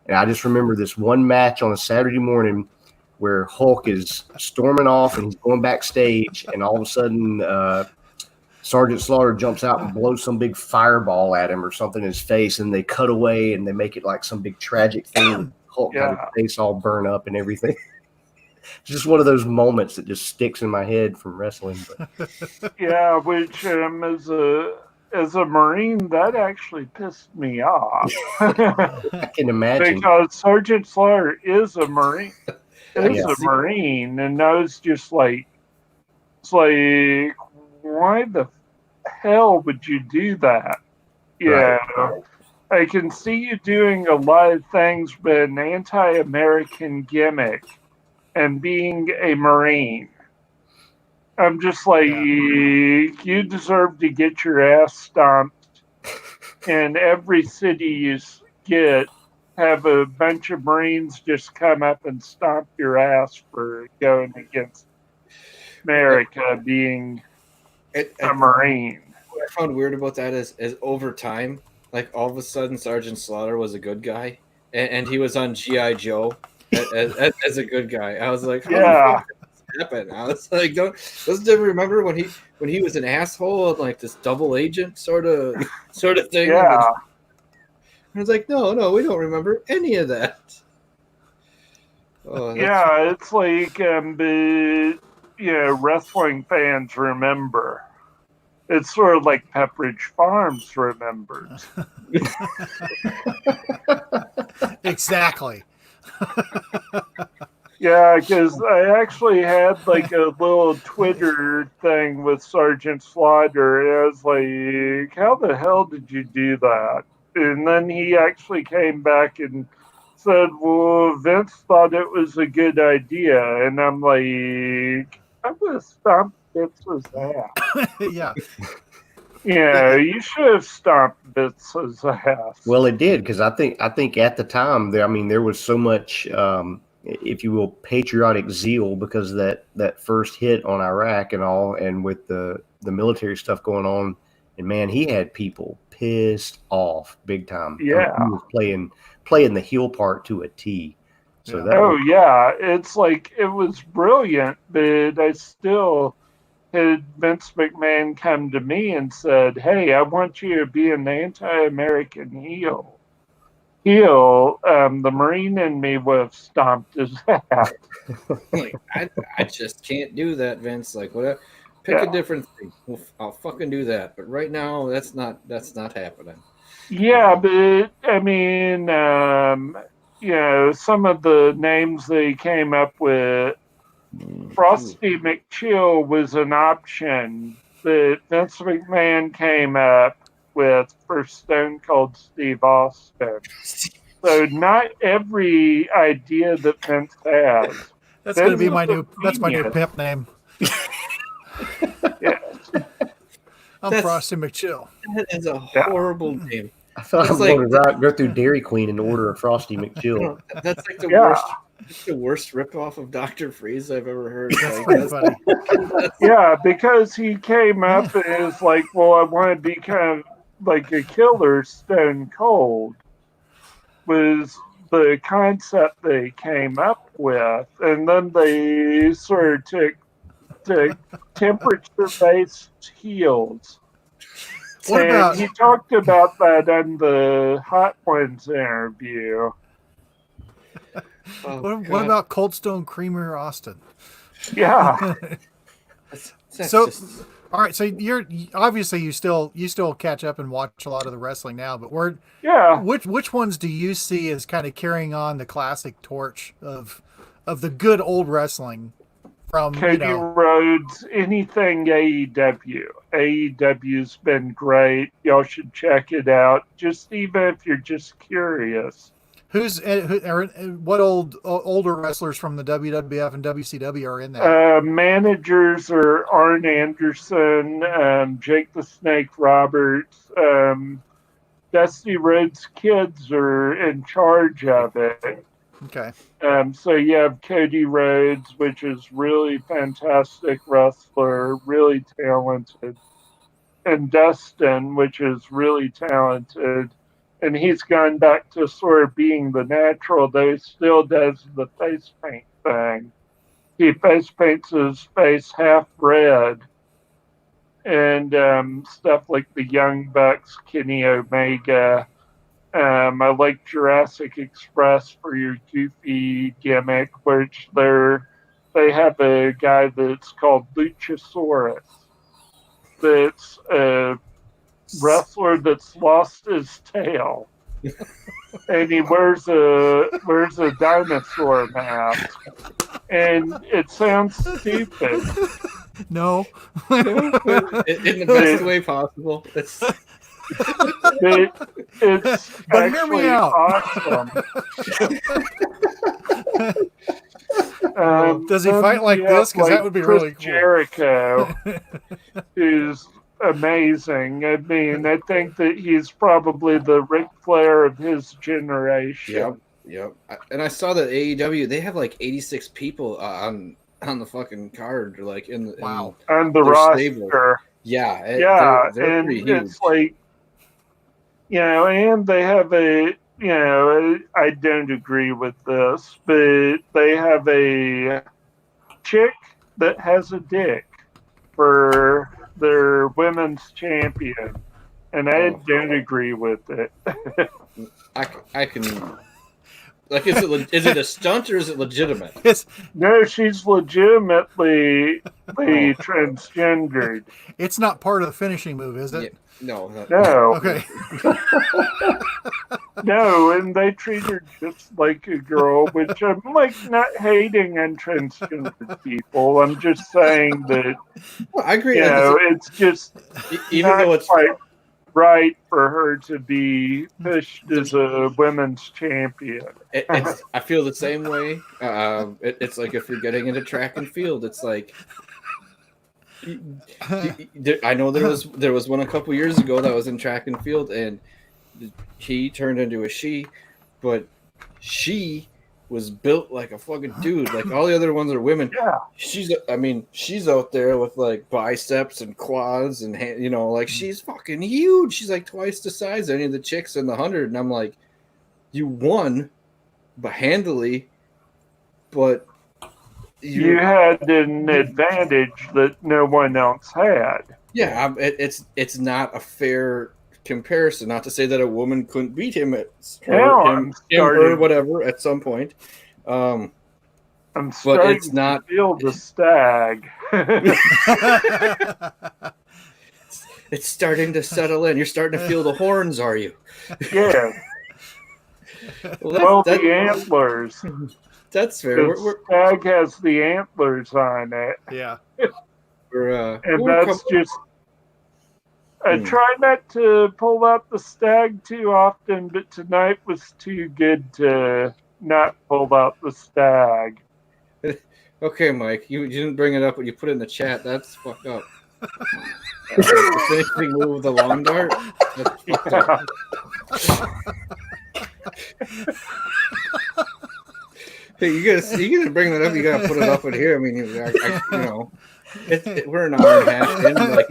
And I just remember this one match on a Saturday morning where Hulk is storming off and he's going backstage, and all of a sudden Sergeant Slaughter jumps out and blows some big fireball at him or something in his face, and they cut away and they make it like some big tragic thing. Hulk got his face all burned up and everything. It's just one of those moments that just sticks in my head from wrestling. But. Yeah, which as a Marine, that actually pissed me off. I can imagine. Because Sergeant Slaughter is a Marine. A Marine, and knows just like, it's like, why the hell would you do that? Yeah. Right. I can see you doing a lot of things with an anti-American gimmick and being a Marine. I'm just like, you deserve to get your ass stomped. And every city you get, have a bunch of Marines just come up and stomp your ass for going against America being a Marine. What I found weird about that is over time, like all of a sudden Sergeant Slaughter was a good guy, and he was on G.I. Joe as a good guy. I was like, how the fuck did this happen? I was like, doesn't everyone remember when he was an asshole and like this double agent sort of thing? Yeah. I was like, no, we don't remember any of that. Oh, yeah, it's like, wrestling fans remember. It's sort of like Pepperidge Farms remembers. Exactly. Yeah, because I actually had like a little Twitter thing with Sergeant Slaughter. And I was like, how the hell did you do that? And then he actually came back and said, well, Vince thought it was a good idea. And I'm like, I would have stomped Vince's ass. Yeah. Yeah, you should have stomped Vince's ass. Well, it did, because I think at the time there was so much, if you will, patriotic zeal because of that first hit on Iraq and all, and with the military stuff going on, and man, he had people pissed off big time. Yeah, he was playing the heel part to a T. So it's like it was brilliant, but I still had Vince McMahon come to me and said, "Hey, I want you to be an anti-American heel." The Marine in me would have stomped his ass. Like, I just can't do that, Vince. Like, whatever. Pick a different thing. I'll fucking do that. But right now, that's not happening. Yeah, but I mean, some of the names they came up with, Frosty McChill was an option that Vince McMahon came up with for Stone Cold Steve Austin. So not every idea that Vince has. That's going to be my new pimp name. Yeah. I'm Frosty McChill. That is a horrible name. I thought I was going to go through Dairy Queen in order of Frosty McChill. That's like the worst. It's the worst ripoff of Dr. Freeze I've ever heard. That's funny. Yeah, because he came up and was like, well, I want to be kind of like a killer Stone Cold, was the concept they came up with. And then they sort of took temperature-based heels. He talked about that in the Hot Ones interview. What about Cold Stone Creamer Austin? Yeah. All right. So you're obviously you still catch up and watch a lot of the wrestling now, but which ones do you see as kind of carrying on the classic torch of the good old wrestling? From Cody Rhodes, anything AEW. AEW's been great. Y'all should check it out. Just even if you're just curious. What older wrestlers from the WWF and WCW are in there? Managers are Arn Anderson, Jake the Snake Roberts, Dusty Rhodes' kids are in charge of it. Okay. So you have Cody Rhodes, which is really fantastic wrestler, really talented, and Dustin, which is really talented. And he's gone back to sort of being the natural, though he still does the face paint thing. He face paints his face half red. And stuff like the Young Bucks, Kenny Omega. I like Jurassic Express for your goofy gimmick, which they have a guy that's called Luchasaurus. That's a wrestler that's lost his tail, and he wears a dinosaur mask, and it sounds stupid. No, in the best way possible. It's but hear me out. Awesome. Does he fight like this? Because that would be Chris really cool. Jericho, who's amazing. I mean, I think that he's probably the Ric Flair of his generation. Yep. And I saw that AEW, they have like 86 people on on the fucking card, like in the Wow. On the their roster. stable. Yeah, they're and pretty huge. it's like, and they have I don't agree with this, but they have a chick that has a dick for their women's champion, and I don't agree with it. I can. Like, is it a stunt or is it legitimate? No, she's legitimately transgendered. It's not part of the finishing move, is it? Yeah, no. Okay. No, and they treat her just like a girl, which I'm like not hating on transgender people. I'm just saying that I agree. it's just even though it's quite right for her to be pushed as a women's champion. I feel the same way. It's like if you're getting into track and field, it's like I know there was one a couple years ago that was in track and field, and he turned into a she, but she was built like a fucking dude. Like all the other ones are women. Yeah. She's out there with like biceps and quads and like she's fucking huge. She's like twice the size of any of the chicks in the 100, and I'm like, you won, but handily, but you had an advantage that no one else had. Yeah, it's not a fair comparison. Not to say that a woman couldn't beat him or whatever at some point. I'm starting to feel the stag. It's starting to settle in. You're starting to feel the horns, are you? Yeah. Well, the antlers. That's fair. The stag has the antlers on it. Yeah. I try not to pull out the stag too often, but tonight was too good to not pull out the stag. Okay, Mike, you didn't bring it up, but you put it in the chat. That's fucked up. If anything move with the lawn dart, that's fucked up. Hey, you gotta bring that up. You gotta put it up in here. I mean, we're an hour and a half in. Like,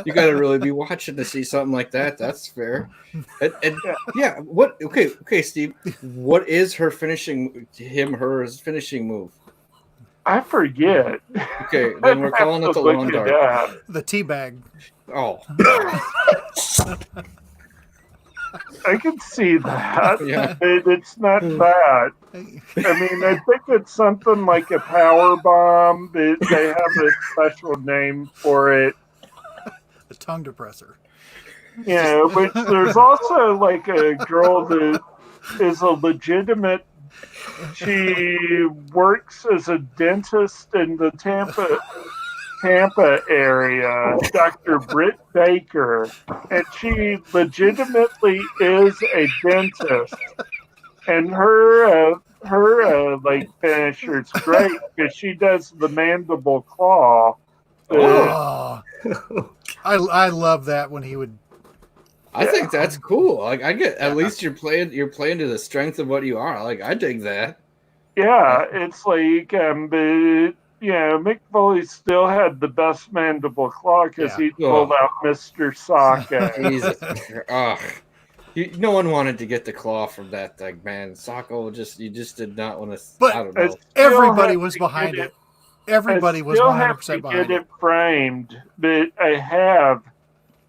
you gotta really be watching to see something like that. That's fair. Yeah. What? Okay, Steve. What is her finishing move? I forget. Okay, then we're calling it the lawn dart. The teabag. Oh. I can see that. Yeah. It's not bad. I mean, I think it's something like a power bomb. They have a special name for it. A tongue depressor. Yeah, but there's also like a girl that is a legitimate. She works as a dentist in the Tampa area, Dr. Britt Baker, and she legitimately is a dentist. And her like finisher's great because she does the mandible claw. Oh, I love that when he would. I think that's cool. Like at least you're playing to the strength of what you are. Like I dig that. Yeah, it's like but Mick Foley still had the best mandible claw because he pulled out Mr. Socko. Jesus. No one wanted to get the claw from that thing, man. Socko you just did not want to. But I don't know. Everybody was behind it. Everybody was 100% behind it. Get it framed, but I have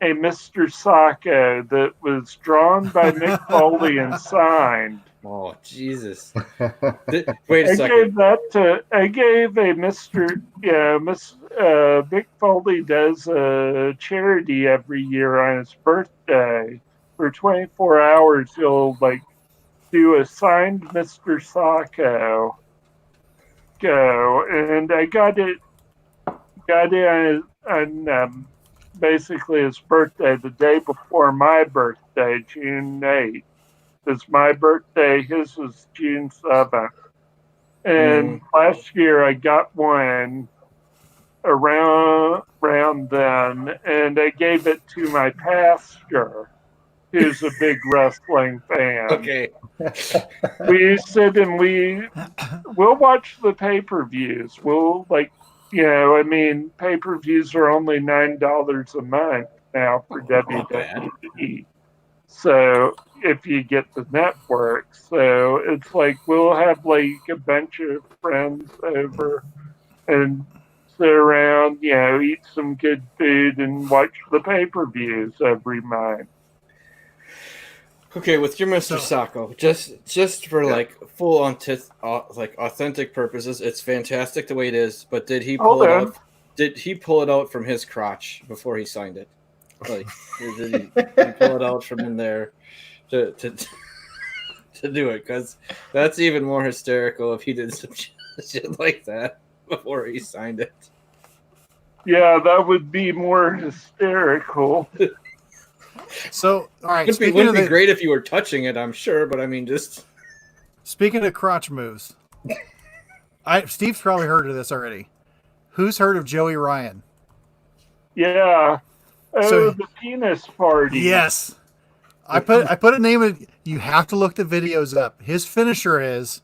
a Mr. Socko that was drawn by Mick Foley and signed. Oh, Jesus. Wait a second. I gave a Mick Foley does a charity every year on his birthday. For 24 hours, he'll do a signed Mr. Socko. And I got it on basically his birthday, the day before my birthday, June 8th. It's my birthday, his was June 7th. And last year I got one around then, and I gave it to my pastor, who's a big wrestling fan. Okay. We sit and we'll watch the pay-per-views. We'll pay-per-views are only $9 a month now for WWE. So if you get the network, so it's like we'll have like a bunch of friends over and sit around, eat some good food and watch the pay-per-views every month. Okay, with your Mr. Sacco, just for like full on like authentic purposes, it's fantastic the way it is. But did he pull it out? Did he pull it out from his crotch before he signed it? Like, did he pull it out from in there to do it? Because that's even more hysterical if he did some shit like that before he signed it. Yeah, that would be more hysterical. So, all right. It wouldn't be great if you were touching it, I'm sure, but I mean, just... Speaking of crotch moves, Steve's probably heard of this already. Who's heard of Joey Ryan? Yeah. The penis party. Yes. I put a name in. You have to look the videos up. His finisher is...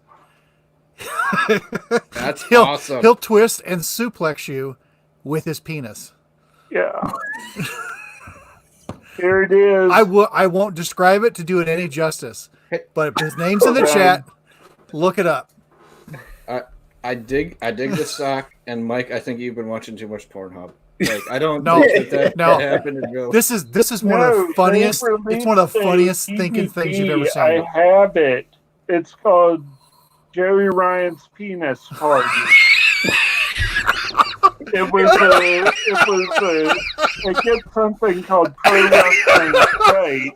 That's awesome. He'll twist and suplex you with his penis. Yeah. Here it is. I won't describe it to do it any justice, but his name's in the chat. Look it up. I dig the sock, and Mike, I think you've been watching too much Pornhub. Like, I don't No, think that no. happened in real. This is one of the funniest. It's one of the funniest thinking things you've ever seen. I have it. It's called Joey Ryan's Penis Party. It gets something called Pro Wrestling Straight.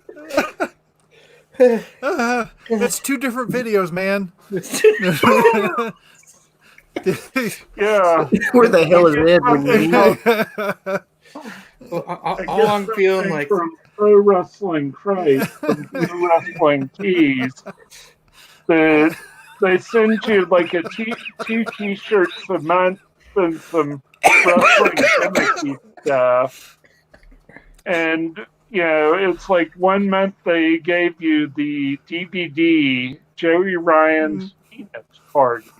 It's two different videos, man. Yeah. Where the hell is Ed? All I'm feeling like from Pro Wrestling Crate, from Pro Wrestling Tees, they send you like two t-shirts a month and some wrestling gimmicky stuff. And, it's like 1 month they gave you the DVD, Joey Ryan's Penis Party.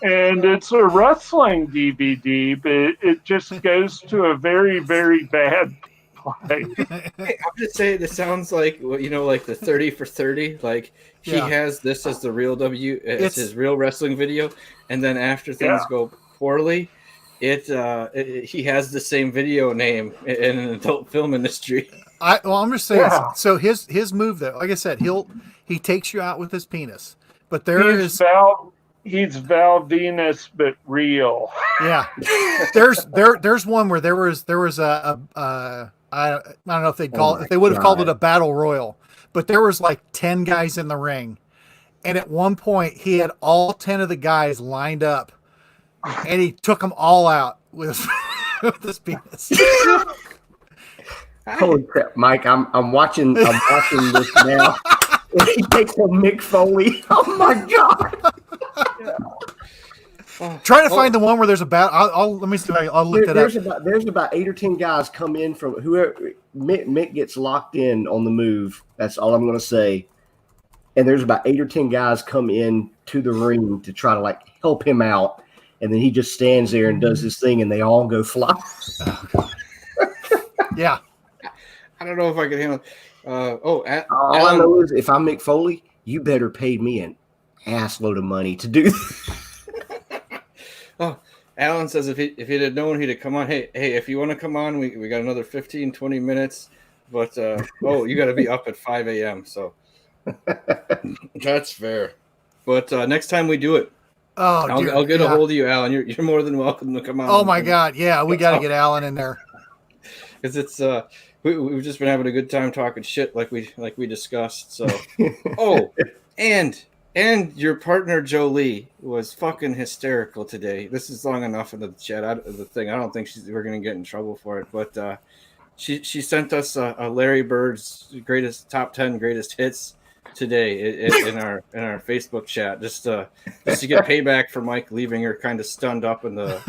And it's a wrestling DVD, but it just goes to a very, very bad place. Hey, I'm just saying, it sounds like, like the 30 for 30. Like, he has this as the real it's his real wrestling video, and then after things go poorly, he has the same video name in an adult film industry. I'm just saying. Yeah. So his move though, like I said, he takes you out with his penis, but he's Val Venus, but real. Yeah, there's one where there was a I don't know if they would have called it a battle royal, but there was like 10 guys in the ring, and at one point he had all 10 of the guys lined up, and he took them all out with his penis. Holy crap, Mike! I'm watching this now. He takes a Mick Foley. Oh my god! Trying to find the one where there's a battle. Let me see. I'll look that up. There's about 8 or 10 guys come in from whoever Mick gets locked in on the move. That's all I'm going to say. And there's about 8 or 10 guys come in to the ring to try to like help him out, and then he just stands there and does his thing, and they all go fly. Yeah. I don't know if I can handle. All I know is if I'm Mick Foley, you better pay me an ass load of money to do this. Oh, Alan says if he'd have known, he'd have come on. Hey, if you want to come on, we got another 15, 20 minutes. But you got to be up at 5 a.m. So that's fair. But next time we do it, I'll get a hold of you, Alan. You're more than welcome to come on. Oh my God, yeah, we got to get Alan in there because it's we've just been having a good time talking shit like we discussed. So and your partner Jolie was fucking hysterical today. This is long enough in the chat. The thing I don't think we're gonna get in trouble for it, but she sent us a Larry Bird's top 10 greatest hits today in our Facebook chat just to get payback for Mike leaving her kind of stunned up in the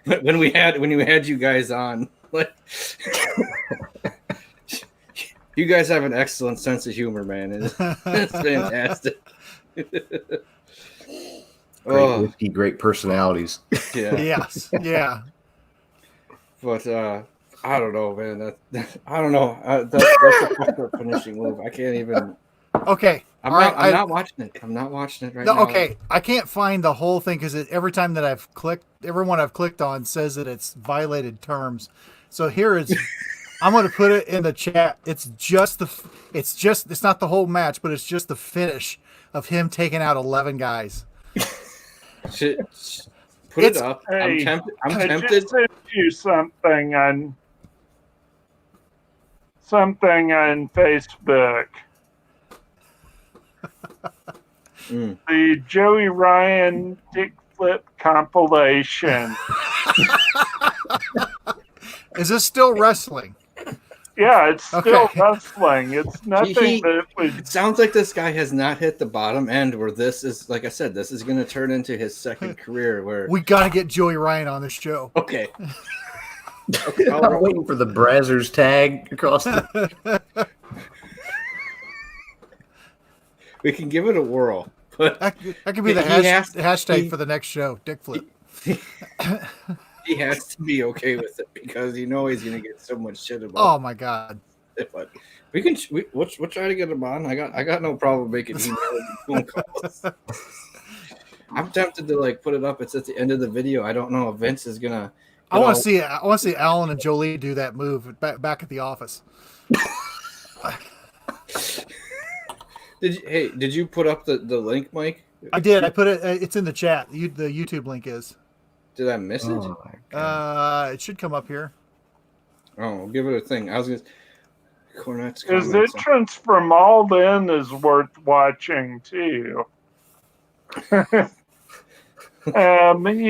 when you had you guys on. Like, You guys have an excellent sense of humor, man. It's fantastic. Great whiskey, great personalities. Yeah. Yes. Yeah. But I don't know, man. I don't know. That's a fucked up finishing move. I can't even. Okay. I'm not watching it. I'm not watching it right now. Okay. I can't find the whole thing because every time that I've clicked, everyone I've clicked on says that it's violated terms. So here is. I'm going to put it in the chat. It's not the whole match, but it's just the finish of him taking out 11 guys. Put it up. Hey, I'm tempted. I just sent you something on Facebook. The Joey Ryan dick flip compilation. Is this still wrestling? Yeah, it's still wrestling. It's nothing that would... It sounds like this guy has not hit the bottom end where this is, like I said, this is going to turn into his second career where... We got to get Joey Ryan on this show. Okay. I'm waiting for the Brazzers tag across the... We can give it a whirl. But that could be the hashtag for the next show, Dick Flip. He has to be okay with it because he's going to get so much shit about. Oh my god! But we'll try to get him on. I got no problem making email phone calls. I'm tempted to put it up. It's at the end of the video. I don't know if Vince is gonna. I want to see Alan and Jolie do that move back at the office. Did you put up the link, Mike? I did. I put it. It's in the chat. The YouTube link is. Did I miss it? It should come up here. Oh, give it a thing. I was gonna. Cornette's his entrance from All In is worth watching too. He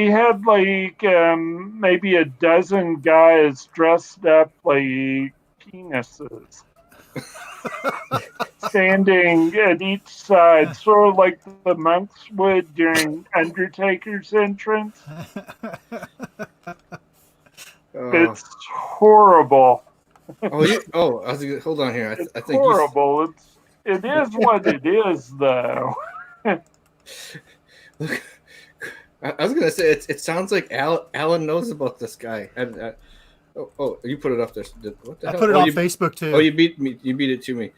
had maybe a dozen guys dressed up like penises. Standing at each side, sort of like the monks would during Undertaker's entrance. It's horrible. Hold on here. I think horrible. It is what it is, though. Look, I was gonna say it sounds like Alan knows about this guy. You put it up there. What the hell? I put it on Facebook too. Oh, you beat me. You beat it to me.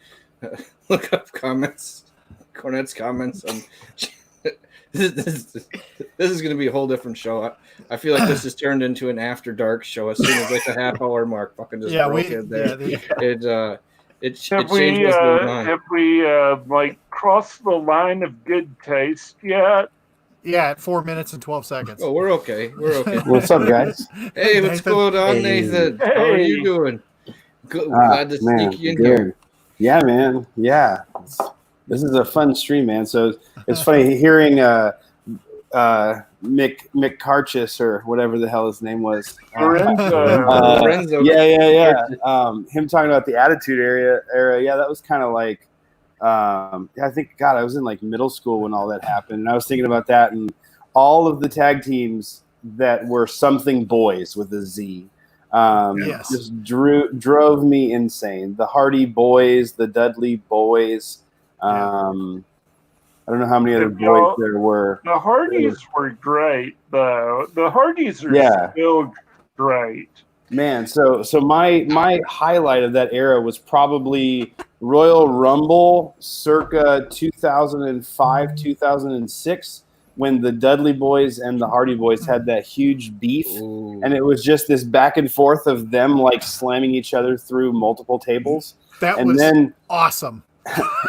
Look up comments. Cornette's comments. This is going to be a whole different show. I feel like this has turned into an after dark show as soon as the half hour mark fucking just broke in there. It changed what's going on. Have we crossed the line of good taste yet? Yeah, at 4 minutes and 12 seconds. Oh, we're okay. What's up, guys? Hey, what's going on, Nathan? Hey. How are you doing? Good. Glad to sneak you in here. Yeah, man. Yeah. This is a fun stream, man. So it's funny hearing Mick Karchis or whatever the hell his name was. Lorenzo. Yeah. Him talking about the Attitude Era. Yeah, that was kind of like, I think, God, I was in middle school when all that happened. And I was thinking about that and all of the tag teams that were something boys with a Z. Just drove me insane. The Hardy Boys, the Dudley Boys. I don't know how many other boys there were. The Hardys were great, though. The Hardys are still great. Man, so my highlight of that era was probably Royal Rumble circa 2005, 2006, when the Dudley Boys and the Hardy Boys had that huge beef. Ooh. And it was just this back and forth of them slamming each other through multiple tables. That was awesome.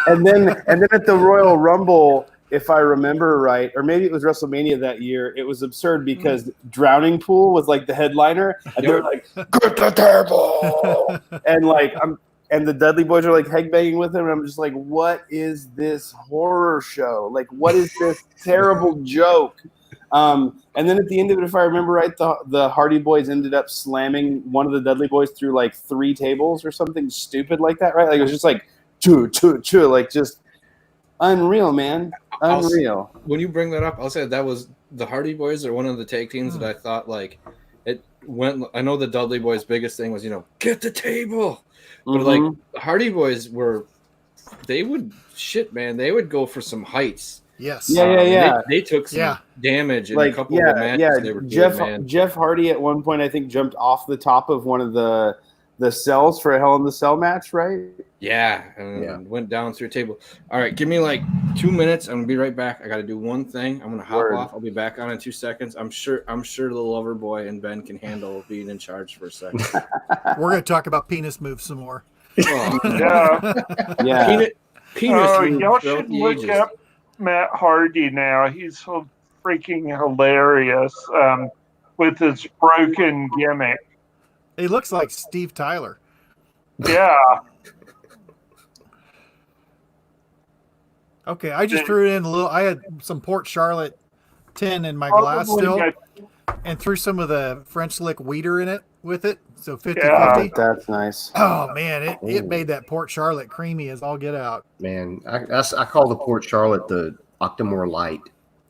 and then at the Royal Rumble, if I remember right, or maybe it was WrestleMania that year, it was absurd because Drowning Pool was the headliner, and they were like, "Get the table," and the Dudley Boys are headbanging with him, and I'm just like, "What is this horror show? What is this terrible joke?" And then at the end of it, if I remember right, the Hardy Boys ended up slamming one of the Dudley Boys through 3 tables or something stupid like that, right? It was just choo, just unreal, man. Unreal. When you bring that up, I'll say that was the Hardy Boys are one of the tag teams that I thought it went. I know the Dudley Boys' biggest thing was, get the table. But like the Hardy Boys they would go for some heights. Yes. Yeah. They took some damage in a couple of the matches they were doing, Jeff Hardy at one point, I think, jumped off the top of one of the cells for a Hell in the Cell match, right? Yeah, and went down through a table. All right, give me like 2 minutes. I'm gonna be right back. I got to do one thing. I'm gonna hop off. I'll be back on in 2 seconds. I'm sure the lover boy and Ben can handle being in charge for a second. We're gonna talk about penis moves some more. Oh, Yeah. Penis moves y'all throughout should the look ages. up Matt Hardy now. He's so freaking hilarious with his broken gimmick. He looks like Steve Tyler. Yeah. Okay, I just threw in a little. I had some Port Charlotte 10 in my glass still, and threw some of the French lick weeder in it with it. So 50-50. That's nice. Oh man, it made that Port Charlotte creamy as all get out. Man, I call the Port Charlotte the Octomore Light.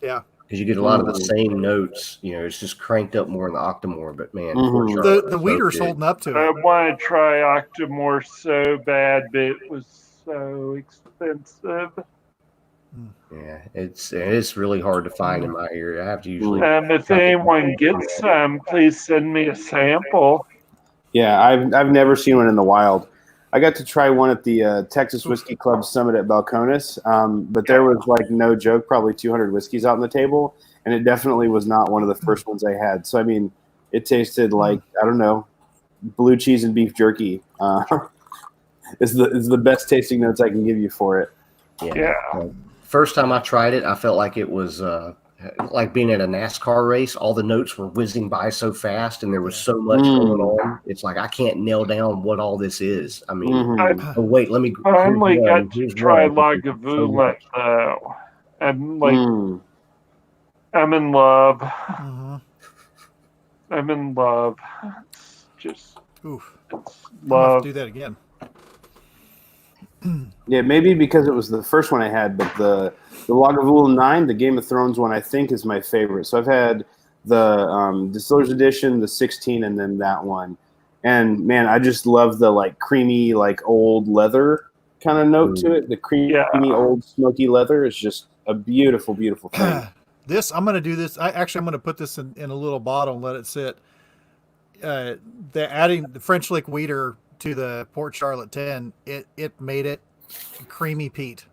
Yeah. Because you get a lot of the same notes. It's just cranked up more in the Octomore. But man, Port Charlotte the weeder's holding up to it. I want to try Octomore so bad, but it was so expensive. Yeah, it's really hard to find in my area. I have to usually. If anyone gets some, please send me a sample. Yeah, I've never seen one in the wild. I got to try one at the Texas Whiskey Club Summit at Balcones, but there was, like, no joke, probably 200 whiskeys out on the table, and it definitely was not one of the first ones I had. So, I mean, it tasted like, I don't know, blue cheese and beef jerky. Is the best tasting notes I can give you for it. Yeah. First time I tried it, I felt like it was like being at a NASCAR race. All the notes were whizzing by so fast, and there was so much going on. It's like I can't nail down what all this is. I mean, wait, let me. I finally got to try Lagavulin, though. I'm in love. I'm in love. It's just it's love. I'll have to do that again. Yeah, maybe because it was the first one I had, but the Lagavulin 9, the Game of Thrones one, I think is my favorite. So I've had the Distiller's Edition, the 16, and then that one. And man, I just love the like creamy, like old leather kind of note to it. The creamy old smoky leather is just a beautiful, beautiful thing. I'm going to do this. I'm going to put this in a little bottle and let it sit. Adding the French lick weeder to the Port Charlotte 10, it made it creamy peat.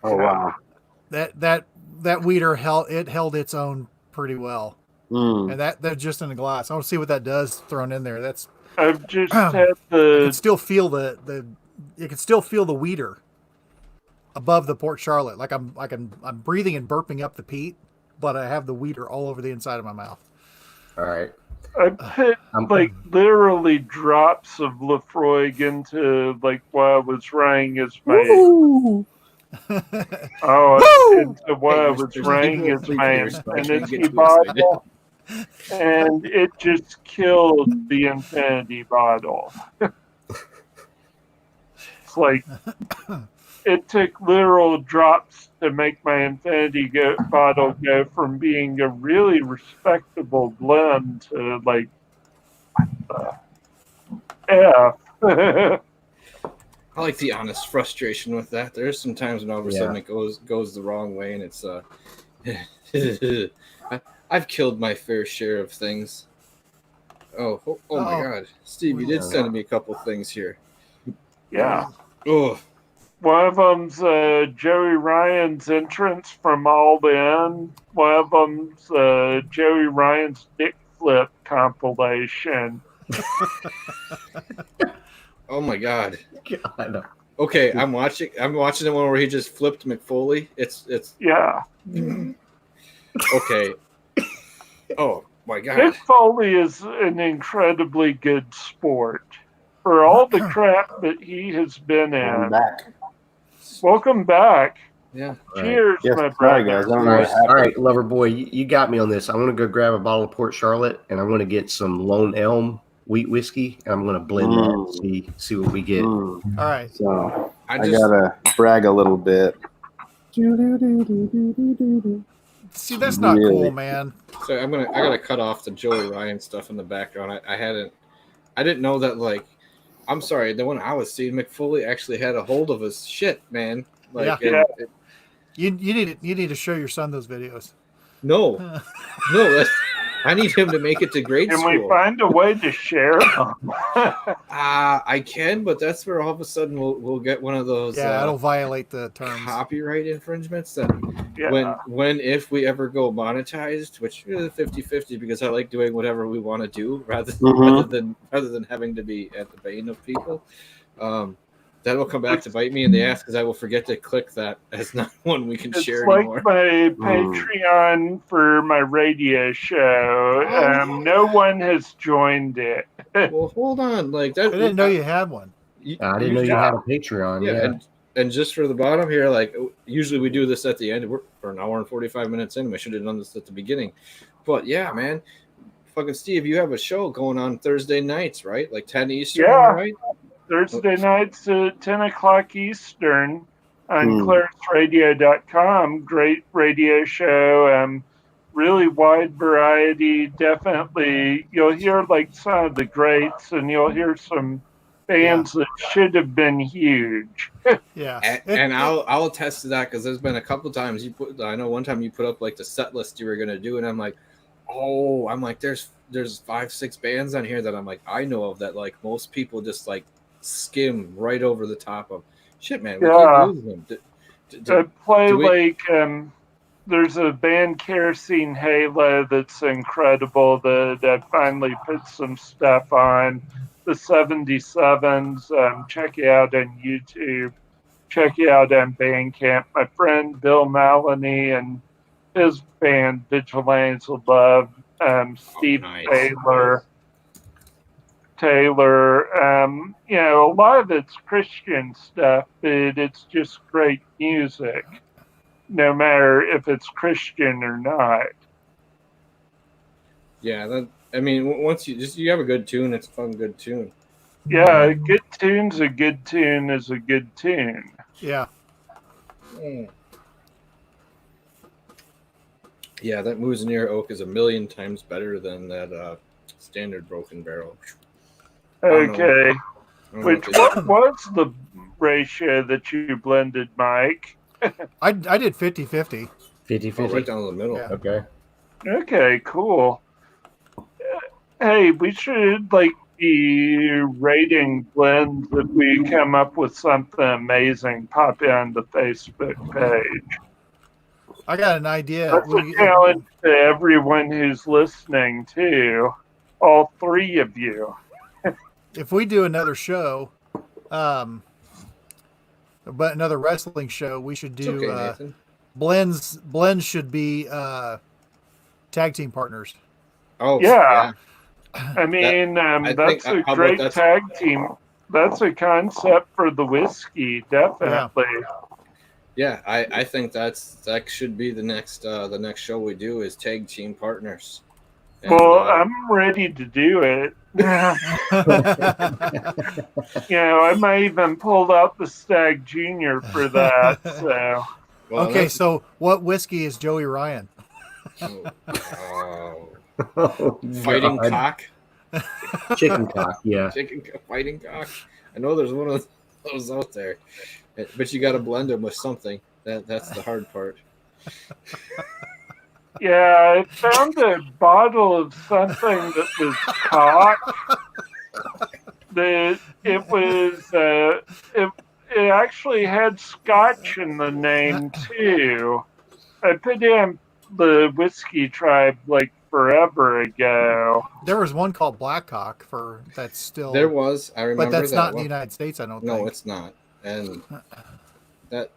Oh wow! That weeder held its own pretty well, and that's just in a glass. I want to see what that does thrown in there. That's I've just had the. You can still feel you can still feel the weeder above the Port Charlotte. Like I'm breathing and burping up the peat, but I have the weeder all over the inside of my mouth. All right. I put literally drops of Lafroig into what I was writing as my into what I was writing as my infinity bottle, and it just killed the infinity bottle. It's like it took literal drops to make my infinity bottle go from being a really respectable blend to what the F. I like the honest frustration with that. There's some times when all of a sudden it goes the wrong way, and it's I've killed my fair share of things. Oh my God, Steve, you did send me a couple things here. Yeah. Oh. One of them's Joey Ryan's entrance from All In. One of them's Joey Ryan's dick flip compilation. Oh my God. Okay, I'm watching the one where he just flipped McFoley. It's yeah. Okay. Oh my God. Mick Foley is an incredibly good sport for all the crap that he has been in. Welcome back. Yeah. Cheers, yes, my brother. Guys. All right, lover boy, you got me on this. I'm going to go grab a bottle of Port Charlotte, and I'm going to get some Lone Elm wheat whiskey, and I'm going to blend that and see what we get. All right. So I gotta brag a little bit. See, that's not cool, man. So I gotta cut off the Joey Ryan stuff in the background. I didn't know that. Like, I'm sorry, the one I was seeing, McFoley actually had a hold of his shit, man. Like, Yeah. You need to show your son those videos. No, I need him to make it to grade Can school. we find a way to share them? I can, but that's where all of a sudden we'll get one of those. Yeah, it'll violate the terms. Copyright infringements. That if we ever go monetized, which is 50-50, because I like doing whatever we want to do rather than having to be at the bane of people. That will come back to bite me in the ass because I will forget to click that as not one we can share anymore. It's like my Patreon for my radio show. No one has joined it. Well, hold on. Like that, I didn't know you had one. I didn't know you had a Patreon. Yeah. And just for the bottom here, like usually we do this at the end. We're an hour and 45 minutes in. We should have done this at the beginning. But yeah, man. Fucking Steve, you have a show going on Thursday nights, right? Like 10 Eastern, right? Thursday nights at 10 o'clock Eastern on claresradio.com. Great radio show. Really wide variety. Definitely, you'll hear like some of the greats, and you'll hear some bands that should have been huge. Yeah, and I'll attest to that because there's been a couple times I know one time you put up like the set list you were gonna do, and I'm like, there's 5-6 bands on here that I'm like I know of that like most people just like skim right over the top of. Shit, man. We keep losing them. There's a band, Kerosene Halo, that's incredible that I finally put some stuff on. The 77s, check it out on YouTube. Check it out on Bandcamp. My friend Bill Maloney and his band, Vigilantes of Love, Steve Taylor, a lot of it's Christian stuff, but it's just great music, no matter if it's Christian or not. Yeah, once you have a good tune, it's a fun good tune. Yeah, a good tune's a good tune is a good tune. Yeah. Yeah, that Mousineer oak is 1,000,000 times better than that standard Broken Barrel. Okay. What was the ratio that you blended, Mike? I did 50-50. 50-50? Right down the middle. Yeah. Okay. Okay, cool. Hey, we should be rating blends if we come up with something amazing. Pop it on the Facebook page. I got an idea. That's a challenge to everyone who's listening, too. All three of you. If we do another show, but another wrestling show, we should do blends. Blends should be tag team partners. Oh yeah. I mean, that's a great tag team. That's a concept for the whiskey, definitely. Yeah, I think that should be the next show we do is tag team partners. And, I'm ready to do it. I might even pull out the Stag Junior for that. So. Well, okay, so what whiskey is Joey Ryan? Fighting cock. Chicken cock, yeah. Fighting cock. I know there's one of those out there, but you got to blend them with something. That's the hard part. Yeah, I found a bottle of something that was cock. It actually had Scotch in the name too. I put in the Whiskey Tribe forever ago. There was one called Blackcock that's still. There was, I remember, but that's that not in one. the United States. I don't think. No, it's not, and that.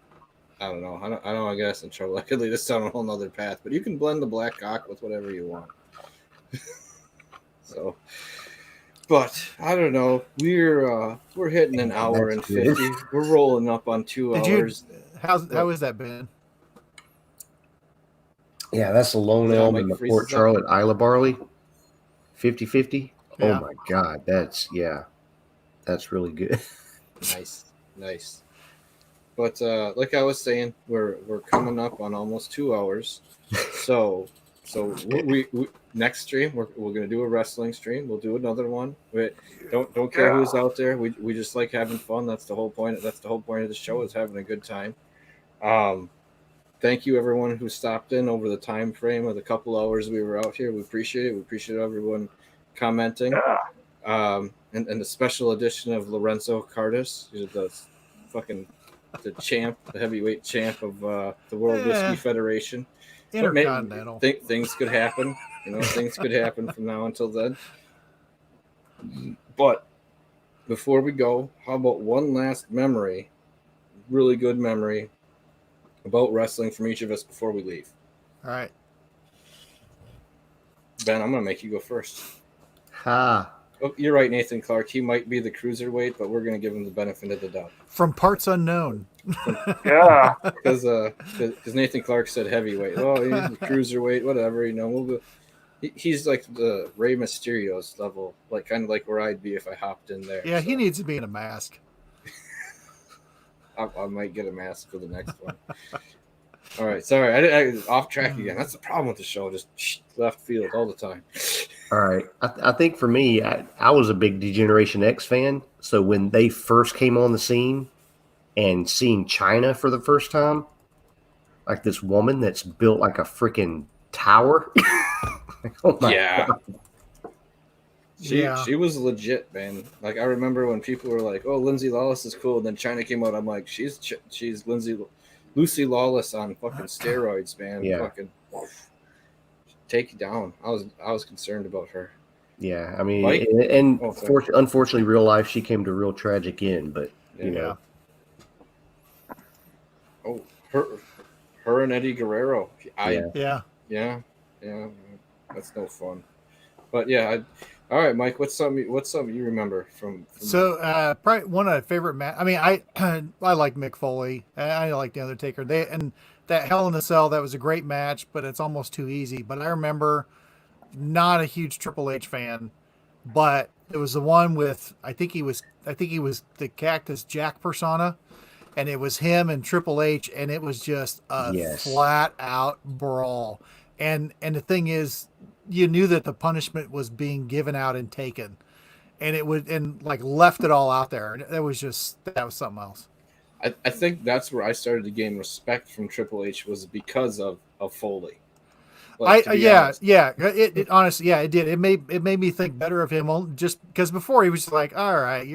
I don't know. I don't. I guess in trouble. I could lead us down a whole nother path. But you can blend the black cock with whatever you want. So, but I don't know. We're hitting an hour and 50. We're rolling up on 2 hours. How has that been? Yeah, that's the Lone Elm and the Port Charlotte Isla Barley. 50-50. Yeah. Oh my God, that's really good. Nice. But like I was saying, we're coming up on almost 2 hours. So So we next stream we're gonna do a wrestling stream. We'll do another one. We don't care who's out there. We just like having fun. That's the whole point. That's the whole point of the show, is having a good time. Thank you everyone who stopped in over the time frame of the couple hours we were out here. We appreciate it. We appreciate everyone commenting. And the special edition of Lorenzo Cardis, who's the champ, the heavyweight champ of the World Whiskey Federation. Intercontinental. Things could happen. Things could happen from now until then. But before we go, how about one last memory, really good memory about wrestling from each of us before we leave? All right. Ben, I'm going to make you go first. Ha. Oh, you're right, Nathan Clark. He might be the cruiserweight, but we're going to give him the benefit of the doubt. From parts unknown. Yeah. Because Nathan Clark said heavyweight. Oh, he's the cruiserweight, whatever. We'll go. He's like the Rey Mysterio's level, like kind of like where I'd be if I hopped in there. Yeah, so. He needs to be in a mask. I might get a mask for the next one. All right, sorry, I off track again. That's the problem with the show, just left field all the time. All right, I think for me, I was a big D-Generation X fan. So when they first came on the scene and seeing China for the first time, like this woman that's built like a freaking tower. Oh my God. She was legit, man. Like I remember when people were like, "Oh, Lindsay Lawless is cool," and then China came out. I'm like, "She's Lucy Lawless on fucking steroids, man. Yeah. Fucking take you down." I was concerned about her. Yeah, I mean, unfortunately, real life, she came to a real tragic end. But you know, her and Eddie Guerrero. Yeah. That's no fun. But yeah, all right, Mike. What's something you remember from So probably one of my favorite I mean, I like Mick Foley. I like The Undertaker. And that Hell in a Cell, that was a great match, but it's almost too easy. But I remember, not a huge Triple H fan, but it was the one with I think he was the Cactus Jack persona, and it was him and Triple H, and it was just a flat out brawl. And the thing is, you knew that the punishment was being given out and taken, and left it all out there. And that was something else. I think that's where I started to gain respect from Triple H, was because of Foley. It honestly, it did. It made me think better of him, just because before he was just like, all right,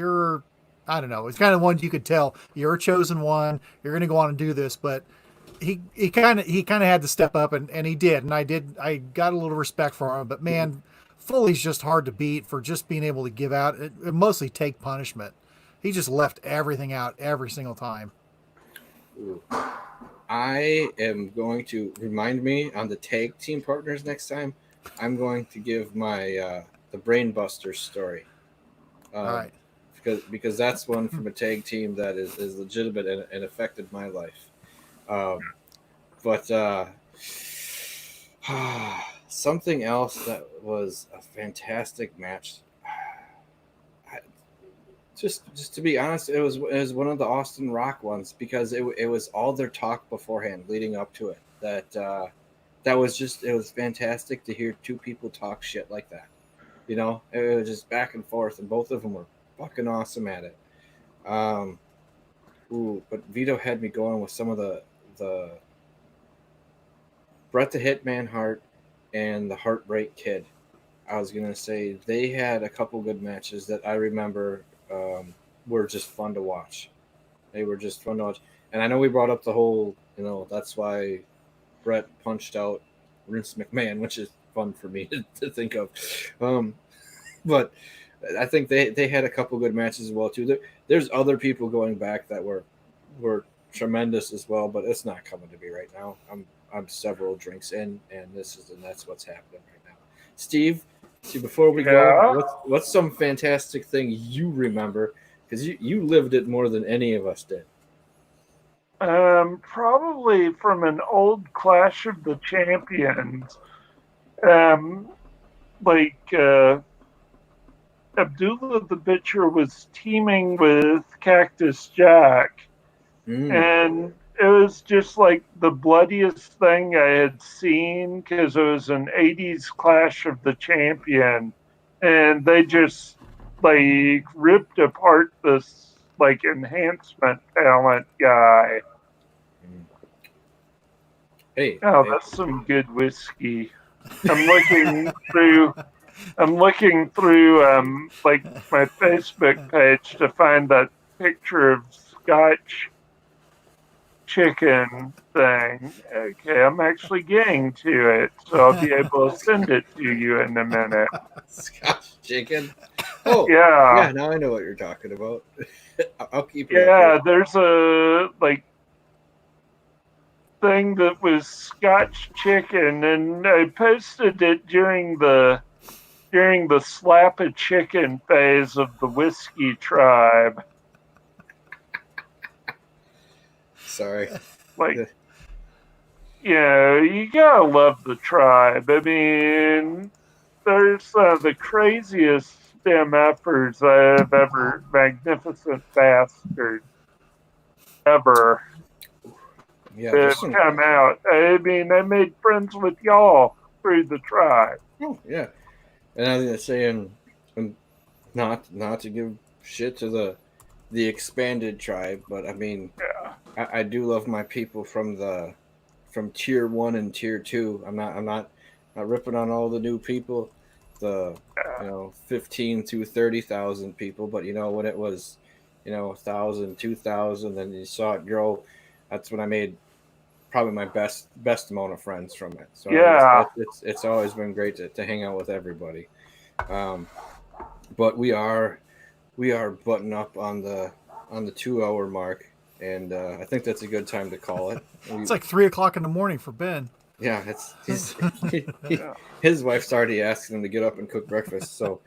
I don't know. It's kind of one you could tell you're a chosen one. You're going to go on and do this, but he kind of had to step up, and he did. And I got a little respect for him, but man, Foley's just hard to beat for just being able to give out and mostly take punishment. He just left everything out every single time. Ooh. I am going to remind me on the tag team partners next time. I'm going to give my the Brainbusters story. All right. Because that's one from a tag team that is legitimate and affected my life. But something else that was a fantastic match. Just to be honest, it was one of the Austin Rock ones, because it was all their talk beforehand, leading up to it. That was it was fantastic to hear two people talk shit like that. It was just back and forth, and both of them were fucking awesome at it. But Vito had me going with some of the Bret the Hitman Hart and the Heartbreak Kid. I was gonna say they had a couple good matches that I remember were just fun to watch. They were just fun to watch, and I know we brought up the whole, that's why Bret punched out Vince McMahon, which is fun for me to think of. But I think they had a couple good matches as well too. There's other people going back that were tremendous as well, but it's not coming to me right now. I'm several drinks in, and that's what's happening right now. Steve, before we go, what's some fantastic thing you remember? Because you lived it more than any of us did. Probably from an old Clash of the Champions. Abdullah the Butcher was teaming with Cactus Jack. And it was just like the bloodiest thing I had seen because it was an 80s Clash of the Champion. And they just like ripped apart this like enhancement talent guy. Hey, oh, hey. That's some good whiskey. I'm looking through like my Facebook page to find that picture of Scotch chicken thing. Okay, I'm actually getting to it, so I'll be able to send it to you in a minute. Scotch chicken. Oh, yeah. Now I know what you're talking about. I'll keep it. Yeah, there's a like thing that was Scotch chicken, and I posted it during the slap a chicken phase of the whiskey tribe. Sorry. Like, you gotta love the tribe. I mean, there's the craziest MFers I've ever, magnificent bastards ever. Yeah, That come out. I mean, I made friends with y'all through the tribe. Oh, yeah. And I was saying, not to give shit to the expanded tribe, but I mean, I do love my people from tier 1 and tier 2. I'm not ripping on all the new people, the 15 to 30,000 people, but when it was 1,000, 2,000, and you saw it grow, that's when I made probably my best amount of friends from it. So it's always been great to hang out with everybody. But we are butting up on the 2-hour mark, and I think that's a good time to call it. It's like 3:00 in the morning for Ben. Yeah, his wife's already asking him to get up and cook breakfast, so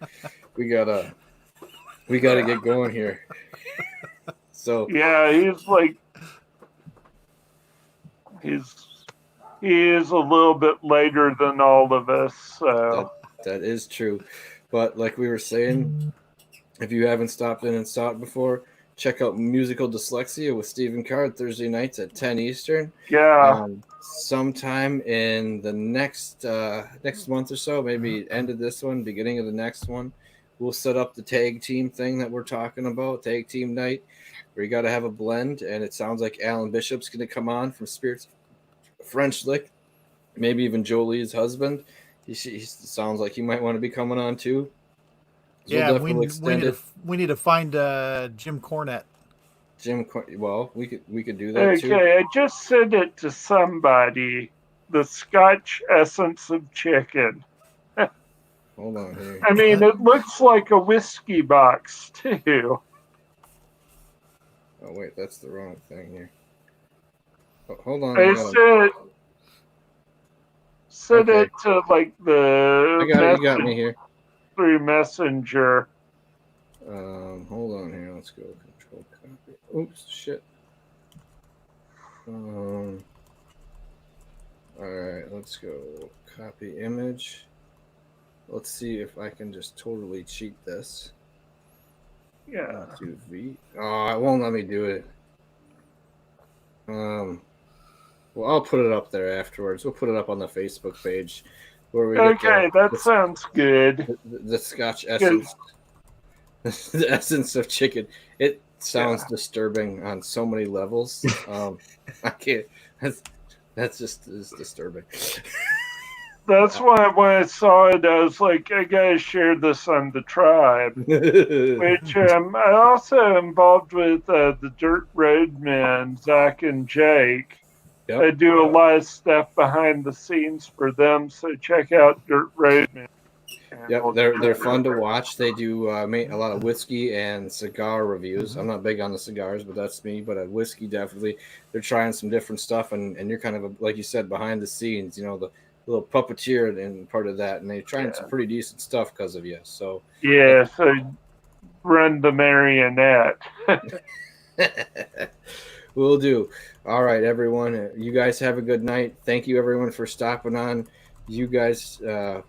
we gotta get going here. So yeah, he is a little bit later than all of us. So that is true, but like we were saying, if you haven't stopped in and saw it before, check out Musical Dyslexia with Stephen Card Thursday nights at 10 Eastern. Yeah. Sometime in the next month or so, maybe end of this one, beginning of the next one, we'll set up the tag team thing that we're talking about, tag team night, where you got to have a blend. And it sounds like Alan Bishop's going to come on from Spirits French Lick, maybe even Jolie's husband. He sounds like he might want to be coming on too. So yeah, we need to find Jim Cornette. Well, we could do that too. Okay, I just sent it to somebody. The Scotch essence of chicken. Hold on here. I mean, it looks like a whiskey box too. Oh wait, that's the wrong thing here. Oh, hold on. I sent it to like the. You got me here. Through Messenger. Hold on here. Let's go. Control copy. Oops, shit. All right, let's go. Copy image. Let's see if I can just totally cheat this. Yeah. Do V. Oh, it won't let me do it. Well, I'll put it up there afterwards. We'll put it up on the Facebook page. Okay, that sounds good. The Scotch essence. The essence of chicken. It sounds disturbing on so many levels. I can't. That's just disturbing. That's why when I saw it, I was like, I gotta share this on the tribe. Which I also involved with the Dirt Roadmen, Zach and Jake. Yep. I do a lot of stuff behind the scenes for them, so check out Dirt Roadmen. Yep, they're fun to watch. They do a lot of whiskey and cigar reviews. I'm not big on the cigars, but that's me. But whiskey, definitely. They're trying some different stuff, and you're kind of, like you said, behind the scenes, the little puppeteer and part of that, and they're trying some pretty decent stuff because of you. So so run the marionette. Will do. All right, everyone. You guys have a good night. Thank you, everyone, for stopping on. You guys,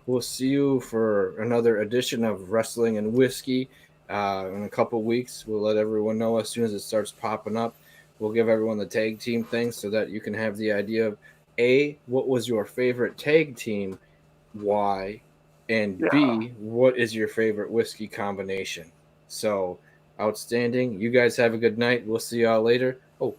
we'll see you for another edition of Wrestling and Whiskey in a couple weeks. We'll let everyone know as soon as it starts popping up. we'll give everyone the tag team thing so that you can have the idea of A, what was your favorite tag team, why, and B, what is your favorite whiskey combination. So outstanding. You guys have a good night. We'll see y'all later. Oh,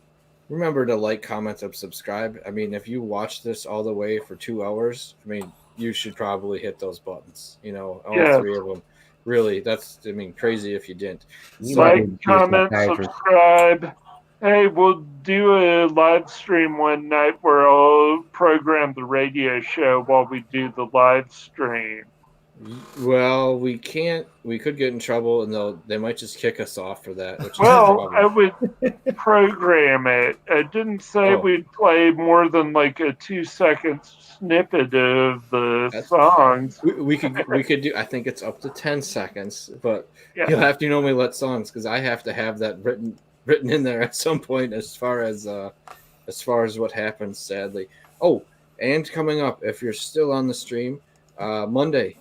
remember to like, comment, and subscribe. I mean, if you watch this all the way for 2 hours, I mean, you should probably hit those buttons. You know, all three of them. Really, that's, I mean, crazy if you didn't. So, like, comment, subscribe. Hey, we'll do a live stream one night where I'll program the radio show while we do the live stream. Well, we can't. We could get in trouble, and they might just kick us off for that. Which I would program it. I didn't say we'd play more than like a 2-second snippet of the songs. We could do. I think it's up to 10 seconds, but you'll have to normally let songs because I have to have that written in there at some point as far as what happens. Sadly. Oh, and coming up, if you're still on the stream, Monday.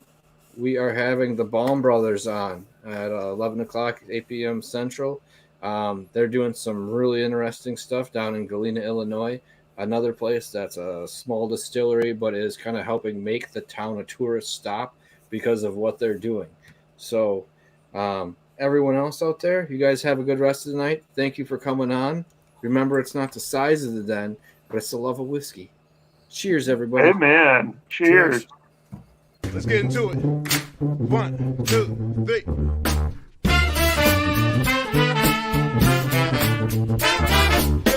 We are having the Baum Brothers on at 11 o'clock, 8 p.m. Central. They're doing some really interesting stuff down in Galena, Illinois, another place that's a small distillery, but is kind of helping make the town a tourist stop because of what they're doing. So everyone else out there, you guys have a good rest of the night. Thank you for coming on. Remember, it's not the size of the den, but it's the love of whiskey. Cheers, everybody. Amen. Cheers. Let's get into it. 1, 2, 3.